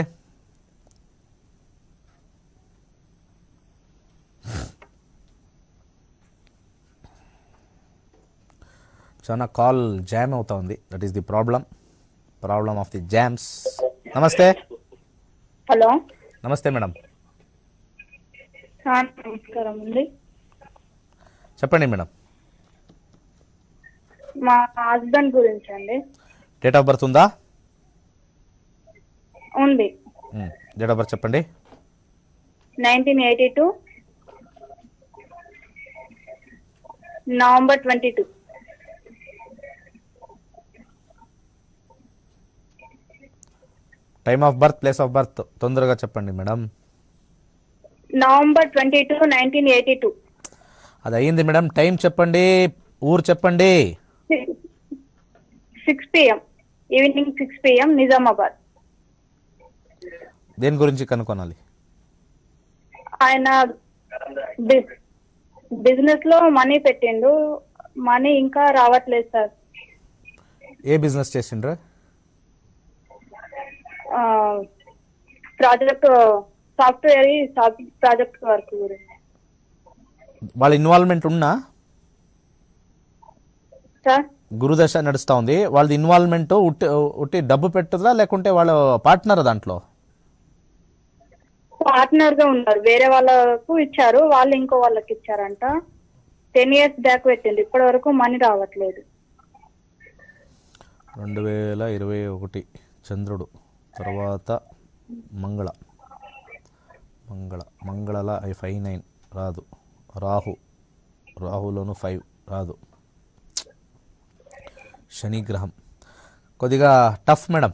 చాలా కాల్ జామ్ అవుతా ఉంది. That is the problem of the jams. నమస్తే. హలో. నమస్తే మేడం, నమస్కారం అండి. చెప్పండి మేడం. మా హస్బెండ్ గురించి అండి. డేట్ ఆఫ్ బర్త్ ఉందా? ఉంది. డేట్ ఆఫ్ బర్త్ చెప్పండి. 1982 November 22. Time of birth, place of birth తొందరగా చెప్పండి మేడం. నవంబర్ 22, 1982. అది అయ్యింది మేడం. టైం చెప్పండి, ఊరు చెప్పండి. 6 PM, ఈవినింగ్ 6 PM, నిజామాబాద్. దేని గురించి కనుక్కోనాలి? ఆయన బిజినెస్ లో మనీ పెట్టిండు, మనీ ఇంకా రావట్లేదు సార్. ఏ బిజినెస్ చేసిండ్రు? ప్రాజెక్ట్ సాఫ్ట్వేర్ ప్రాజెక్ట్ వర్క్ గురించి. వాళ్ళ ఇన్వాల్వ్మెంట్ ఉన్నా? సార్ గురుదశ నడుస్తూ ఉంది, వాళ్ళది ఇన్వాల్వ్మెంట్ ఉట్టి డబ్బు పెట్టుదా లేకుంటే వాళ్ళ పార్ట్నర్ దాంట్లో? పార్ట్నర్ గా ఉన్నారు, వేరే వాళ్ళకు ఇచ్చారు, వాళ్ళు ఇంకో వాళ్ళకి ఇచ్చారంట. 10 years బ్యాక్ పెట్టింది, ఇప్పటి వరకు మనీ రావట్లేదు. 2021 చంద్రుడు, తర్వాత మంగళల 59 రాదు, రాహులోను 5 రాదు, శనిగ్రహం కొద్దిగా టఫ్ మేడం.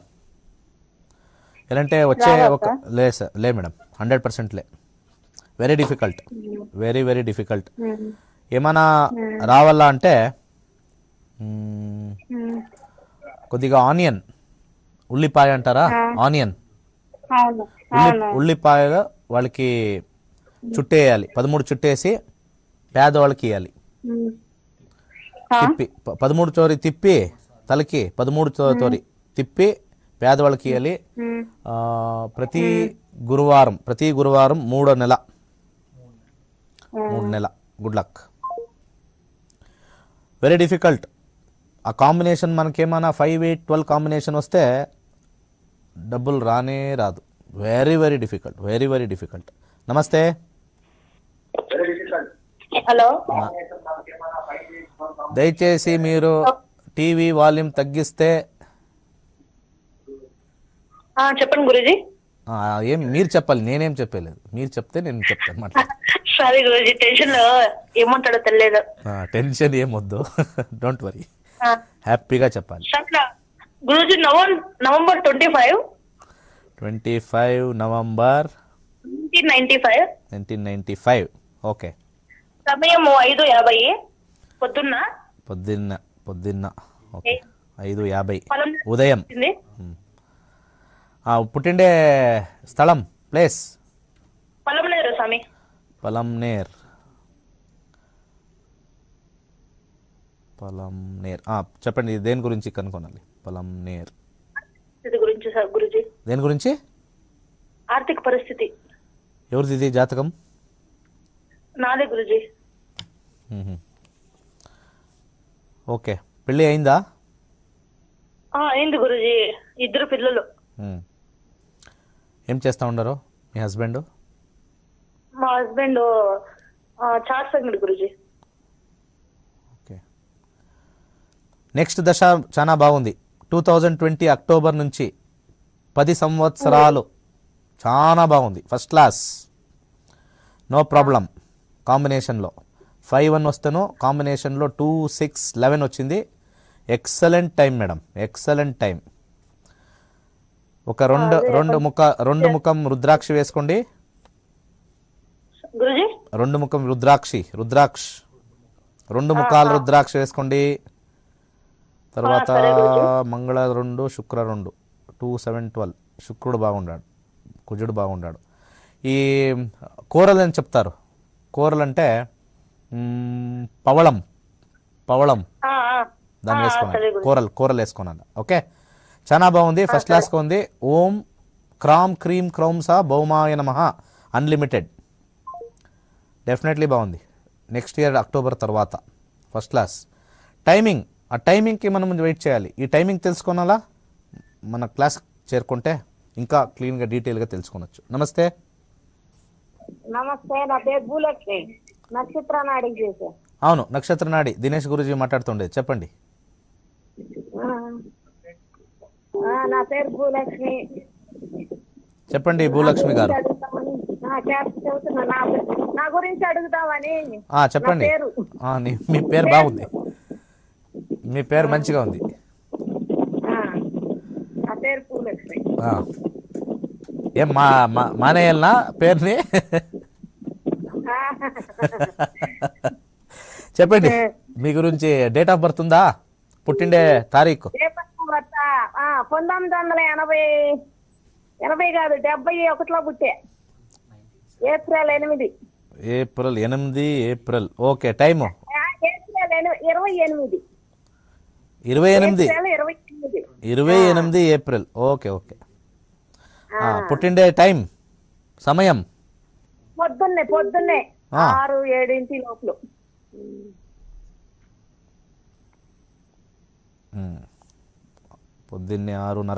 ఎలాంటే వచ్చే ఒక లే మేడం, 100% లే. Very difficult, very difficult. ఏమైనా రావాలా అంటే కొద్దిగా ఆనియన్, ఉల్లిపాయ అంటారా, ఆనియన్ ఉల్లిపాయ వాళ్ళకి చుట్టేయాలి, 13 చుట్టేసి పేదవాళ్ళకి ఇవ్వాలి. తిప్పి 13 చోరి తిప్పి, తలకి 13 చోరి తిప్పి పేదవాళ్ళకి ఇవ్వాలి. ప్రతి గురువారం 3వ నెల. Good luck. Very difficult. ఆ కాంబినేషన్ మనకేమైనా 5, 8, 12 కాంబినేషన్ వస్తే డబ్బులు రాదు. Very difficult. నమస్తే. హలో. దయచేసి మీరు టీవీ వాల్యూమ్ తగ్గిస్తే. చెప్పండి గురూజీ. ఏం మీరు చెప్పాలి, నేనేం చెప్పలేదు, మీరు చెప్తే నేను చెప్తాను మాట. సారీ గురూజీ, టెన్షన్ లో ఏమంటాడో తెలియదు. టెన్షన్ ఏమొద్దు, డోంట్ వరీ, హ్యాపీగా చెప్పాలి. Guruji November 25 November 1995. ఓకే. సమయం 5:50 పొద్దున్న. ఓకే, 5:50 ఉదయం. పుట్టిండే స్థలం, ప్లేస్? పలంనేరు స్వామి. పలంనేర్. చెప్పండి, దేని గురించి కనుక్కోనాలి? పలంనేర్ గురించి సార్. గురుజీ దేని గురించి? ఆర్థిక పరిస్థితి. ఎవరిది ఇది జాతకం? నాదే గురుజీ. ఓకే. పెళ్ళి అయిందా? అయింది గురుజీ. 2 పిల్లలు. ఏం చేస్తూ ఉండరు మీ హస్బెండ్? మా హస్బెండ్ చార్ట్స్ అంగడి గురుజీ. ఓకే. నెక్స్ట్ దశ చాలా బాగుంది. 2020 అక్టోబర్ నుంచి 10 సంవత్సరాలు చాలా బాగుంది. First class, no problem. కాంబినేషన్లో 5-1 వస్తేనో కాంబినేషన్లో 2-6-11 వచ్చింది. Excellent time madam, excellent time. ఒక రెండు ముఖం రుద్రాక్ష వేసుకోండి. గురుజీ రెండు ముఖం రుద్రాక్ష 2 ముఖాలు రుద్రాక్ష వేసుకోండి. తర్వాత మంగళ 2, శుక్ర 2, 2-7-12. శుక్రుడు బాగున్నాడు, కుజుడు బాగున్నాడు. ఈ కూరలు అని చెప్తారు. కూరలు అంటే పవళం దాన్ని వేసుకోవాలి. కూరలు వేసుకున్నాను. ఓకే, చాలా బాగుంది. ఫస్ట్ క్లాస్గా ఉంది. ఓం క్రామ్ క్రీం క్రౌంస భౌమాయ నమః అన్లిమిటెడ్. డెఫినెట్లీ బాగుంది. నెక్స్ట్ ఇయర్ అక్టోబర్ తర్వాత ఫస్ట్ క్లాస్. టైమింగ్, ఆ టైమింగ్కి మనం వెయిట్ చేయాలి. ఈ టైమింగ్ తెలుసుకోనాలా, మన క్లాస్ చేరుకుంటే ఇంకా క్లీన్గా డీటెయిల్గా తెలుసుకోవచ్చు. నమస్తే. నమస్తే, నా పేరు భూలక్ష్మి. నక్షత్ర నాడికి చేసా. అవును, నక్షత్ర నాడి దినేష్ గురూజీ మాట్లాడుతుండేది. చెప్పండి. నా పేరు భూలక్ష్మి. చెప్పండి భూలక్ష్మి గారు. చెబుతున్నా, నా గురించి అడుగుతామని. చెప్పండి. మీ పేరు బాగుంది, మీ పేరు మంచిగా ఉంది. నా పేరు భూలక్ష్మి. ఏం మానేయాలనా పేరుని? చెప్పండి, మీ గురించి డేట్ ఆఫ్ బర్త్ ఉందా? పుట్టిండే తారీఖు? 1980 కాదు, 71లో పుట్టే. April 8. April 8 April. Okay, time? April 28. 28 April. Okay okay. పుట్టిండే టైం, సమయం? పొద్దున్నే 6-7 లోపల. పొద్దున్నే 6:30.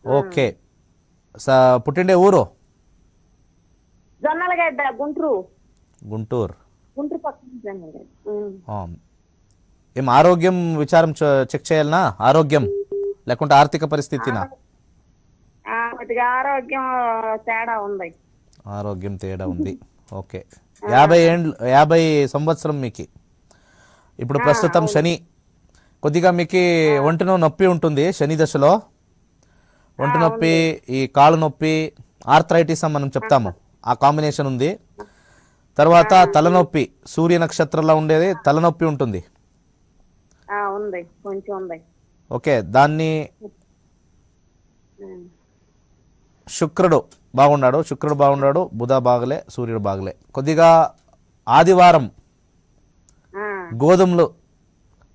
ఓకే. పుట్టిండే ఊరు? జొన్నలగడ్డ, గుంటూరు పక్కన జొన్నలగడ్డ. ఏం ఆరోగ్యం విచారం చెక్ చేయాలనా? ఆరోగ్యం లేకుంటే ఆర్థిక పరిస్థితినా? ఆరోగ్యం తేడా ఉంది. ఆరోగ్యం తేడా ఉంది. ఓకే. 50 సంవత్సరం మీకు. ఇప్పుడు ప్రస్తుతం శని. కొద్దిగా మీకు ఒంటిలో నొప్పి ఉంటుంది శని దశలో. ఒంటి నొప్పి, ఈ కాలు నొప్పి, ఆర్థరైటిస్ అని మనం చెప్తాము, ఆ కాంబినేషన్ ఉంది. తర్వాత తలనొప్పి, సూర్య నక్షత్రంలో ఉండేది తలనొప్పి ఉంటుంది. ఓకే, దాన్ని శుక్రుడు బాగున్నాడు, బుధ బాగలే, సూర్యుడు బాగలే. కొద్దిగా ఆదివారం గోధుమలు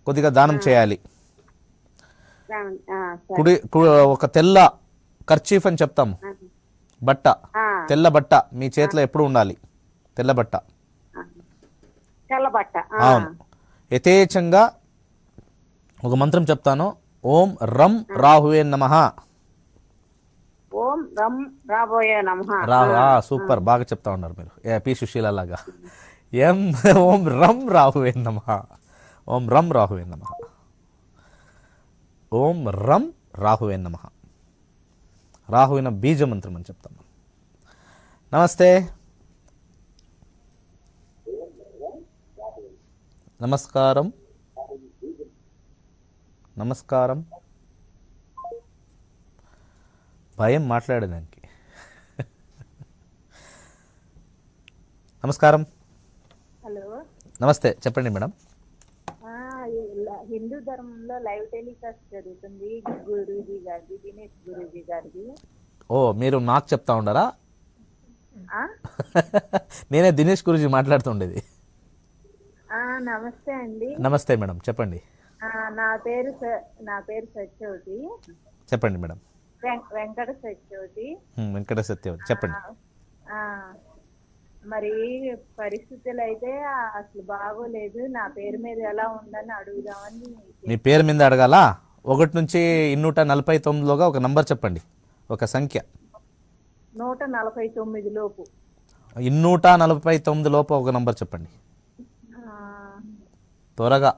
కొద్దిగా దానం చేయాలి. ఒక తెల్ల కర్చీఫ్ అని చెప్తాము, బట్ట, తెల్ల బట్ట మీ చేతిలో ఎప్పుడు ఉండాలి. తెల్ల బట్ట. అవును. యథేచ్ఛంగా ఒక మంత్రం చెప్తాను. ఓం రం రాహువే నమః. ఓం రం రాబోయే నమః. సూపర్, బాగా చెప్తా ఉన్నారు మీరు, పి సుశీల లాగా. ఓం రం రాహువే నమః. ఓం రం రాహువే నమః. ఓం రం రాహువే నమః. రాహువిన బీజ మంత్రం అని చెప్తాం. నమస్తే. నమస్కారం. భయం మాట్లాడేదానికి. నమస్కారం. హలో, నమస్తే, చెప్పండి మేడం. హిందూ ధర్మంలో లైవ్ టెలికాస్ట్ జరుగుతుంది గురూజీ గారిది, దినేష్ గురూజీ గారిది. ఓ, మీరు నాకు చెప్తా ఉండరా? నేనే దినేష్ గురూజీ మాట్లాడుతుండేది. నమస్తే అండి. నమస్తే మేడం, చెప్పండి. నా పేరు సత్యవతి. చెప్పండి మేడం. వెంకట సత్యవతి. వెంకట సత్యవతి, చెప్పండి. మరి పరిస్థితులు అయితే అసలు బాగోలేదు. నా పేరు మీద ఎలా ఉందని అడుగుదామని. మీ పేరు మీద అడగాలా? ఒకటి నుంచి 249లోగా ఒక నంబర్ చెప్పండి, ఒక సంఖ్య. 149 లోపు 249 లోపు ఒక నంబర్ చెప్పండి త్వరగా.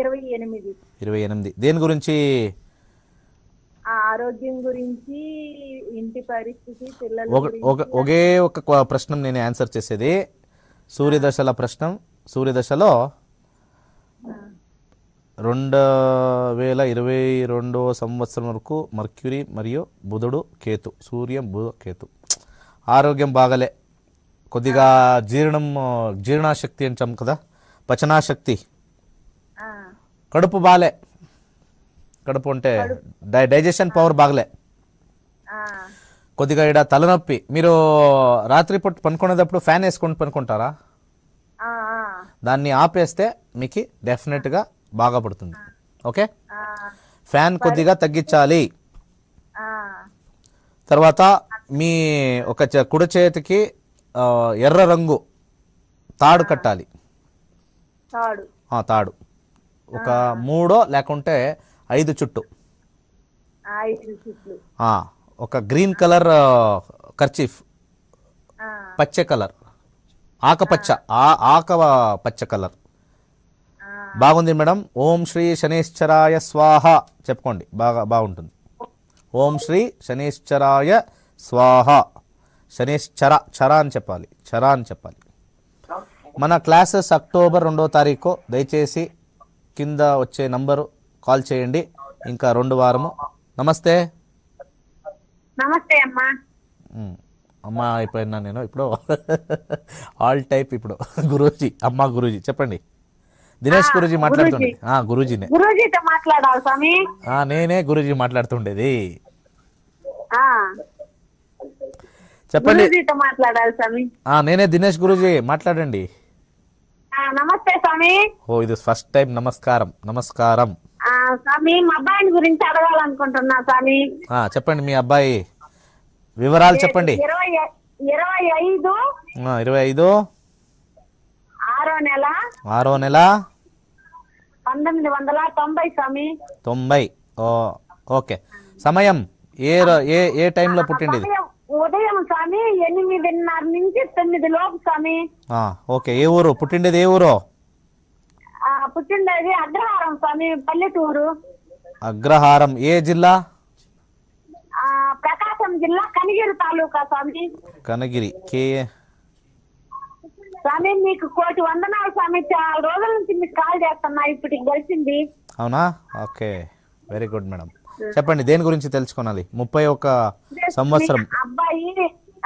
28. 28. దేని గురించి? ఆరోగ్యం గురించి, ఇంటి పరిస్థితి, పిల్లల ఒకే ఒక ప్రశ్న నేను ఆన్సర్ చేసేది. సూర్యదశల ప్రశ్న. సూర్యదశలో 2022 సంవత్సరం వరకు మర్క్యూరీ మరియు బుధుడు కేతు, సూర్యం బుధ కేతు. ఆరోగ్యం బాగలే, కొద్దిగా జీర్ణశక్తి అంటాం కదా, పచనాశక్తి. కడుపు బాలే, కడుపు అంటే డైజెషన్ పవర్ బాగలే, కొద్దిగా ఇక్కడ తలనొప్పి. మీరు రాత్రి పూట పనుకునేటప్పుడు ఫ్యాన్ వేసుకొని పనుకుంటారా? దాన్ని ఆపేస్తే మీకు డెఫినెట్గా బాగా పడుతుంది. ఓకే, ఫ్యాన్ కొద్దిగా తగ్గించాలి. తర్వాత మీ ఒక కుడి చేతికి ఎర్ర రంగు తాడు కట్టాలి. తాడు ఒక 3 లేకుంటే 5 చుట్టు. ఒక గ్రీన్ కలర్ కర్చీఫ్, పచ్చ కలర్, ఆకపచ్చ పచ్చ కలర్. బాగుంది మేడం. ఓం శ్రీ శనేశ్వరాయ స్వాహ చెప్పుకోండి, బాగుంటుంది. ఓం శ్రీ శనేశ్వరాయ స్వాహ. శనేశ్వర చర అని చెప్పాలి, చర అని చెప్పాలి. మన క్లాసెస్ అక్టోబర్ 2వ తారీఖు. దయచేసి కింద వచ్చే నంబరు కాల్ చేయండి. ఇంకా 2 వారము. నమస్తే. నమస్తే అమ్మా. అమ్మా అయిపోయినా నేను ఇప్పుడు ఆల్ టైప్. ఇప్పుడు గురూజీ, అమ్మా గురూజీ చెప్పండి. దినేష్ గురూజీ మాట్లాడుతుండే. గురూజీనే. గురూజీతో మాట్లాడాలి స్వామి. నేనే గురూజీ మాట్లాడుతుండేది. చెప్పండి. మాట్లాడాలి స్వామి. నేనే దినేష్ గురూజీ, మాట్లాడండి. నమస్తే స్వామి. ఇది ఫస్ట్ టైం. నమస్కారం. నమస్కారం స్వామి. మా అబ్బాయిని గురించి అడగాలనుకుంటున్నా స్వామి. చెప్పండి, మీ అబ్బాయి వివరాలు చెప్పండి. 25 6వ నెల 1990 స్వామి. 90. ఓకే. సమయం ఏ టైంలో పుట్టింది? ఉదయం స్వామి 8:30 నుంచి 9 లోపు స్వామి. ఓకే. ఏ ఊరు పుట్టిండేది? ఏ ఊరు పుట్టిండేది? అగ్రహారం స్వామి, పల్లెటూరు. అగ్రహారం. ఏ జిల్లా? ప్రకాశం జిల్లా, కనిగిరి తాలూకా స్వామి. కనగిరి. స్వామి మీకు కోటి వందనాలు స్వామి. చాలా రోజుల నుంచి మీకు కాల్ చేస్తున్నా, ఇప్పటికి గడిచింది. అవునా? Okay, very good madam. చెప్పండి, దేని గురించి తెలుసుకోవాలి? 31 సంవత్సరం.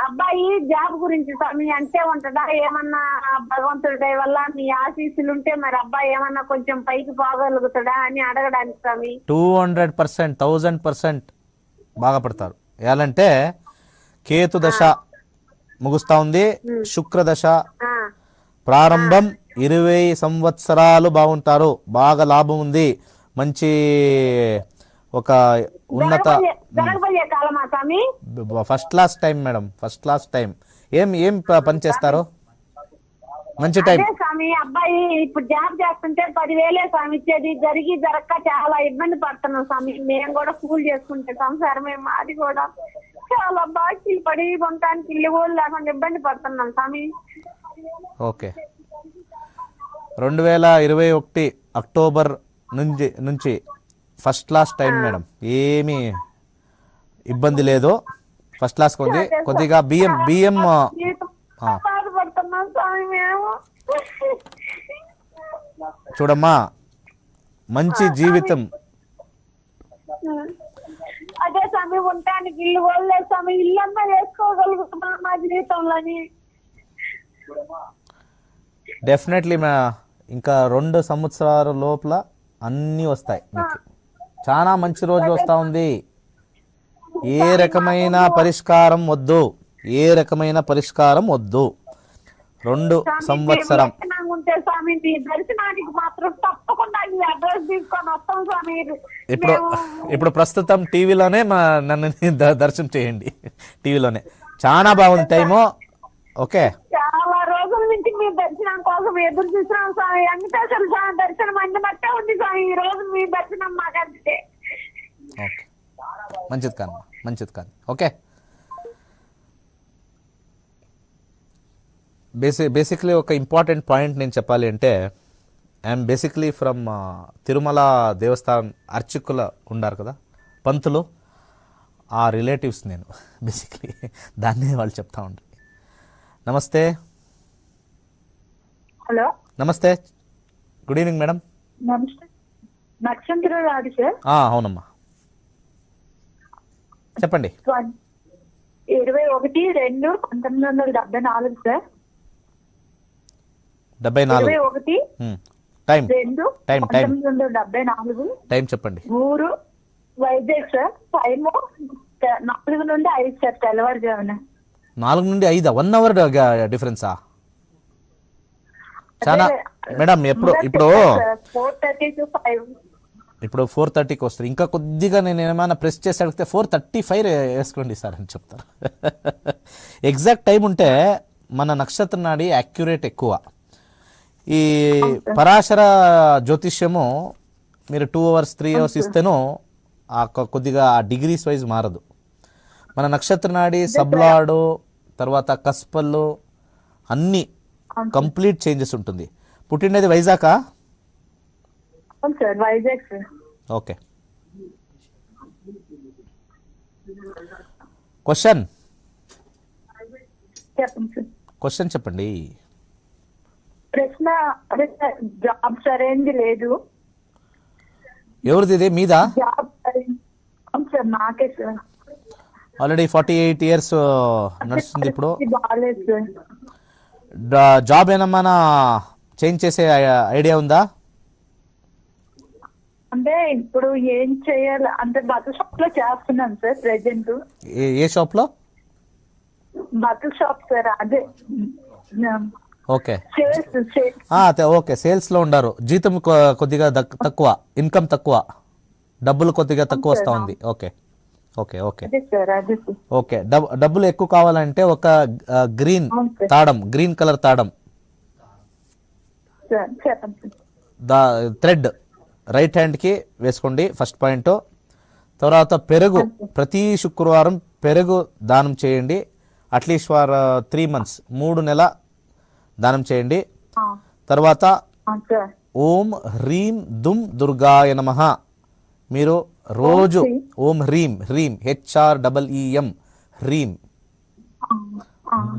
అబ్బాయి జాబ్ గురించి స్వామి. అంటే ఉంటుందా ఏమన్నా? భగవంతుడి దయ వల్ల మీ ఆశీస్సులు ఉంటే మరి అబ్బాయి ఏమన్నా కొంచెం పైకి పోగలుగుతాడా అని అడగడానికి స్వామి. 200%, 1000% బాగా పడతారు. ఎలాంటే కేతు దశ ముగుస్తా ఉంది, శుక్ర దశ ప్రారంభం. 20 సంవత్సరాలు బాగుంటారు. బాగా లాభం ఉంది. మంచి ఒక ఉన్నత first class time madam. First class time. ఏం పని చేస్తారు? మంచి టైం స్వామి. అబ్బాయి ఇప్పుడు జాబ్ చేస్తుంటే 10,000 స్వామి ఇచ్చేది. జరగక చాలా ఇబ్బంది పడుతున్నాం స్వామి. మేము కూడా కూల్ చేసుకుంటే సంసారమే మాది కూడా. చాలా బాకీలు పడి ఉండటానికి ఇల్లు కూడా లేకుండా ఇబ్బంది పడుతున్నాం స్వామి. ఓకే. 2021 అక్టోబర్ నుంచి ఫస్ట్ క్లాస్ టైం మేడం. ఏమీ ఇబ్బంది లేదు. ఫస్ట్ క్లాస్ కొద్దిగా బియ్యం చూడమ్మా, మంచి జీవితం. అదే స్వామి, ఉండటానికి ఇల్లు కూడా స్వామి. ఇల్లంతా వేసుకోగలుగుతున్నాం మా జీవితంలోని. డెఫినెట్లీ ఇంకా 2 సంవత్సరాల లోపల అన్నీ వస్తాయి మీకు. చాలా మంచి రోజు వస్తా ఉంది. ఏ రకమైన పరిష్కారం వద్దు, 2 సంవత్సరం. స్వామి మీ దర్శనానికి మాత్రం తప్పకుండా ఈ అడ్రస్ తీసుకొని వస్తాం స్వామి. ఇప్పుడు ప్రస్తుతం టీవీలోనే నన్ను దర్శనం చేయండి. టీవీలోనే చాలా బాగుంది టైము. ఓకే. చాలా రోజుల నుంచి మీ దర్శనం కోసం ఎదురు చూస్తున్నాం స్వామి. వెంకటేశ్వర స్వామి దర్శనం అన్ని బట్టే ఉంది స్వామి. ఈ రోజు మీ దర్శనం మాకంటే ఓకే, మంచిది కాదు, మంచిది కాదు. ఓకే, బేసిక్లీ ఒక ఇంపార్టెంట్ పాయింట్ నేను చెప్పాలి అంటే, ఐఎమ్ బేసిక్లీ ఫ్రమ్ తిరుమల దేవస్థానం అర్చకుల ఉన్నారు కదా పంతులు, ఆ రిలేటివ్స్ నేను బేసిక్లీ దాన్నే వాళ్ళు చెప్తా ఉంటారు. నమస్తే. హలో, నమస్తే, గుడ్ ఈవినింగ్ మేడం. నమస్తే. నక్షత్రం రాదు సార్. అవునమ్మా, చెప్పండి. 21/2/1974 sir. 74. 21 time 2 time time 1974. Time చెప్పండి. ఊరు వైజాగ్ సార్. టైమ్ 4 నుండి 5 సార్, తెల్లవారుజామున. 4 నుండి 5, 1 అవర్ డిఫరెన్సా? చాలా మేడం. ఇప్పుడు 4:30 to 5. ఇప్పుడు 4:30కి వస్తారు. ఇంకా కొద్దిగా నేను ఏమైనా ప్రెస్ చేసి అడిగితే 4:35 వేసుకోండి సార్ అని చెప్తారు. ఎగ్జాక్ట్ టైం ఉంటే మన నక్షత్ర నాడి యాక్యురేట్ ఎక్కువ. ఈ పరాశర జ్యోతిష్యము మీరు 2 hours 3 hours ఇస్తేనూ కొద్దిగా డిగ్రీస్ వైజ్ మారదు. మన నక్షత్ర నాడి సబ్లాడు తర్వాత కస్పల్లు అన్నీ కంప్లీట్ చేంజెస్ ఉంటుంది. పుట్టినది వైజాగా? అవును sir, Vizag sir. Okay, question చెప్పండి సార్. క్వశ్చన్ చెప్పండి. ప్రశ్న అదే సార్, జాబ్ సరైనది లేదు. ఎవరిది ఇది? మీదా? జాబ్ అవును సార్, నాకే సార్. ఆల్రెడీ 48 years నడుస్తుంది. ఇప్పుడు బాగాలేదు సార్. జాబ్ ఏమన్నా చేంజ్ చేసే ఐడియా ఉందా? అంటే ఇప్పుడు ఏం చేయాలి అంటే బట్టల షాప్ లో చేస్తున్నాను సార్ ప్రెసెంట్. ఏ షాప్లో? బట్టల షాప్ సార్. అదే ఓకే, సేల్స్. ఓకే, సేల్స్లో ఉండారు. జీతం కొద్దిగా తక్కువ, ఇన్కమ్ తక్కువ, డబ్బులు కొద్దిగా తక్కువ వస్తూ ఉంది. ఓకే ఓకే ఓకే అదే సార్, అదే సార్. ఓకే, డబ్బులు ఎక్కువ కావాలంటే ఒక గ్రీన్ అవును సార్. తాడం, గ్రీన్ కలర్ తాడం, సార్ చెప్పండి సార్. థ్రెడ్ రైట్ హ్యాండ్కి వేసుకోండి, ఫస్ట్ పాయింట్. తర్వాత పెరుగు, ప్రతి శుక్రవారం పెరుగు దానం చేయండి. అట్లీస్ట్ ఫర్ 3 months, 3 నెలల దానం చేయండి. తర్వాత సార్ ఓం హ్రీం దుమ్ దుర్గాయ నమః మీరు రోజు ఓం హ్రీం, హ్రీం HREEM, హ్రీం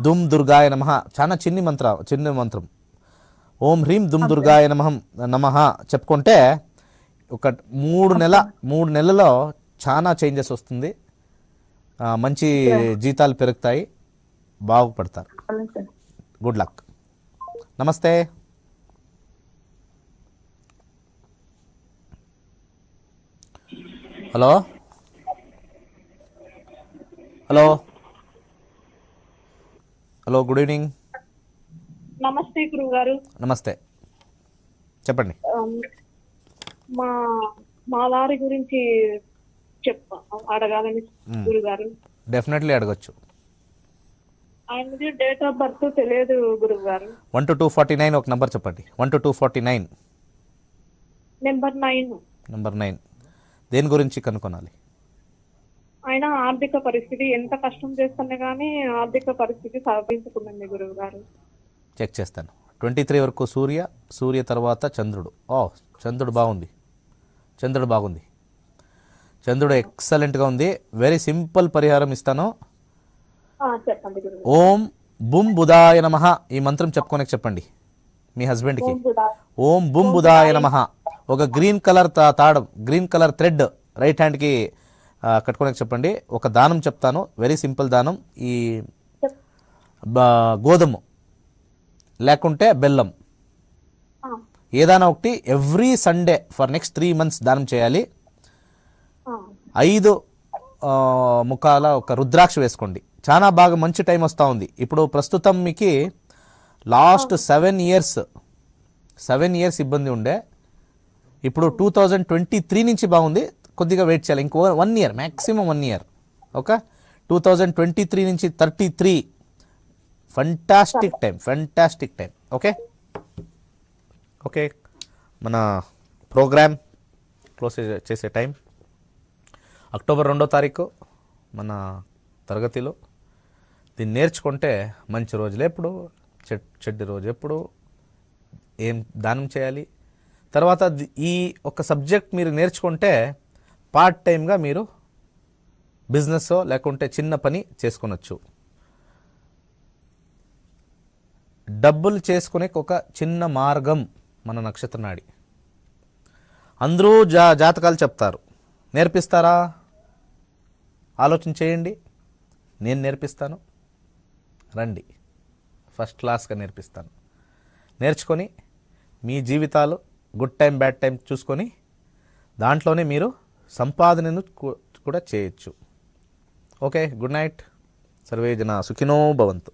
దుమ్ దుర్గాయ నమః, చాలా చిన్న మంత్రం. ఓం హ్రీం దుమ్ దుర్గాయ నమః చెప్పుకుంటే ఒక 3 నెలల్లో చాలా చేంజెస్ వస్తుంది. మంచి జీతాలు పెరుగుతాయి, బాగుపడతారు. Good luck. నమస్తే. Hello hello hello, good evening. నమస్తే గురువు గారు. నమస్తే, చెప్పండి. మా మా వారి గురించి అడగాలని గురుగారు. డెఫినెట్లీ అడగచ్చు. ఆయనది డేట్ ఆఫ్ బర్త్ తెలియదు గురువు గారు. 1 to 249 ఒక నంబర్ చెప్పండి. 1 to 249. నెంబర్ 9. నెంబర్ 9 దేని గురించి కనుక్కోనాలి? ఆయన ఆర్థిక పరిస్థితి ఎంత కష్టం చేస్తున్నా కానీ ఆర్థిక పరిస్థితి సహకరించుకుందండి గురువు గారు. చెక్ చేస్తాను. 23 వరకు సూర్య తర్వాత చంద్రుడు. చంద్రుడు బాగుంది. చంద్రుడు ఎక్సలెంట్గా ఉంది. వెరీ సింపుల్ పరిహారం ఇస్తాను. చెప్పండి గురువు. ఓం బుం బుధాయ నమః ఈ మంత్రం చెప్పుకోనకి చెప్పండి మీ హస్బెండ్కి. ఓం బుం బుధాయ నమః. ఒక green colour తాడం, green colour thread right హ్యాండ్కి కట్టుకోనకి చెప్పండి. ఒక దానం చెప్తాను, వెరీ సింపుల్ దానం. ఈ గోధుమ లేకుంటే బెల్లం ఏదైనా ఒకటి every Sunday for next 3 months దానం చేయాలి. 5 ముఖాల ఒక రుద్రాక్ష వేసుకోండి. చాలా బాగా మంచి టైం వస్తూ ఉంది. ఇప్పుడు ప్రస్తుతం మీకు లాస్ట్ 7 years ఇబ్బంది ఉండే. ఇప్పుడు 2023 నుంచి బాగుంది. కొద్దిగా వెయిట్ చేయాలి, ఇంకో 1 year, మ్యాక్సిమం 1 year. ఓకే, 2023 నుంచి 33 ఫంటాస్టిక్ టైం. ఓకే మన ప్రోగ్రామ్ క్లోజ్ చేసే టైం. అక్టోబర్ 2వ తారీఖు మన తరగతిలో దీన్ని నేర్చుకుంటే మంచి రోజులు ఎప్పుడు, చెడ్డ రోజు ఎప్పుడు, ఏం దానం చేయాలి, తర్వాత ఈ ఒక సబ్జెక్ట్ మీరు నేర్చుకుంటే పార్ట్ టైంగా మీరు బిజినెస్ లేకుంటే చిన్న పని చేసుకొనొచ్చు. డబ్బులు చేసుకునే ఒక చిన్న మార్గం మన నక్షత్ర నాడి. అందరూ జాతకాలు చెప్తారు, నేర్పిస్తారా? ఆలోచన చేయండి. నేను నేర్పిస్తాను, రండి, ఫస్ట్ క్లాస్గా నేర్పిస్తాను. నేర్చుకొని మీ జీవితాలు గుడ్ టైం బ్యాడ్ టైం చూసుకొని దాంట్లోనే మీరు సంపాదనను కూడా చేయొచ్చు. Okay, good night. సర్వే జన సుఖినో భవంతు.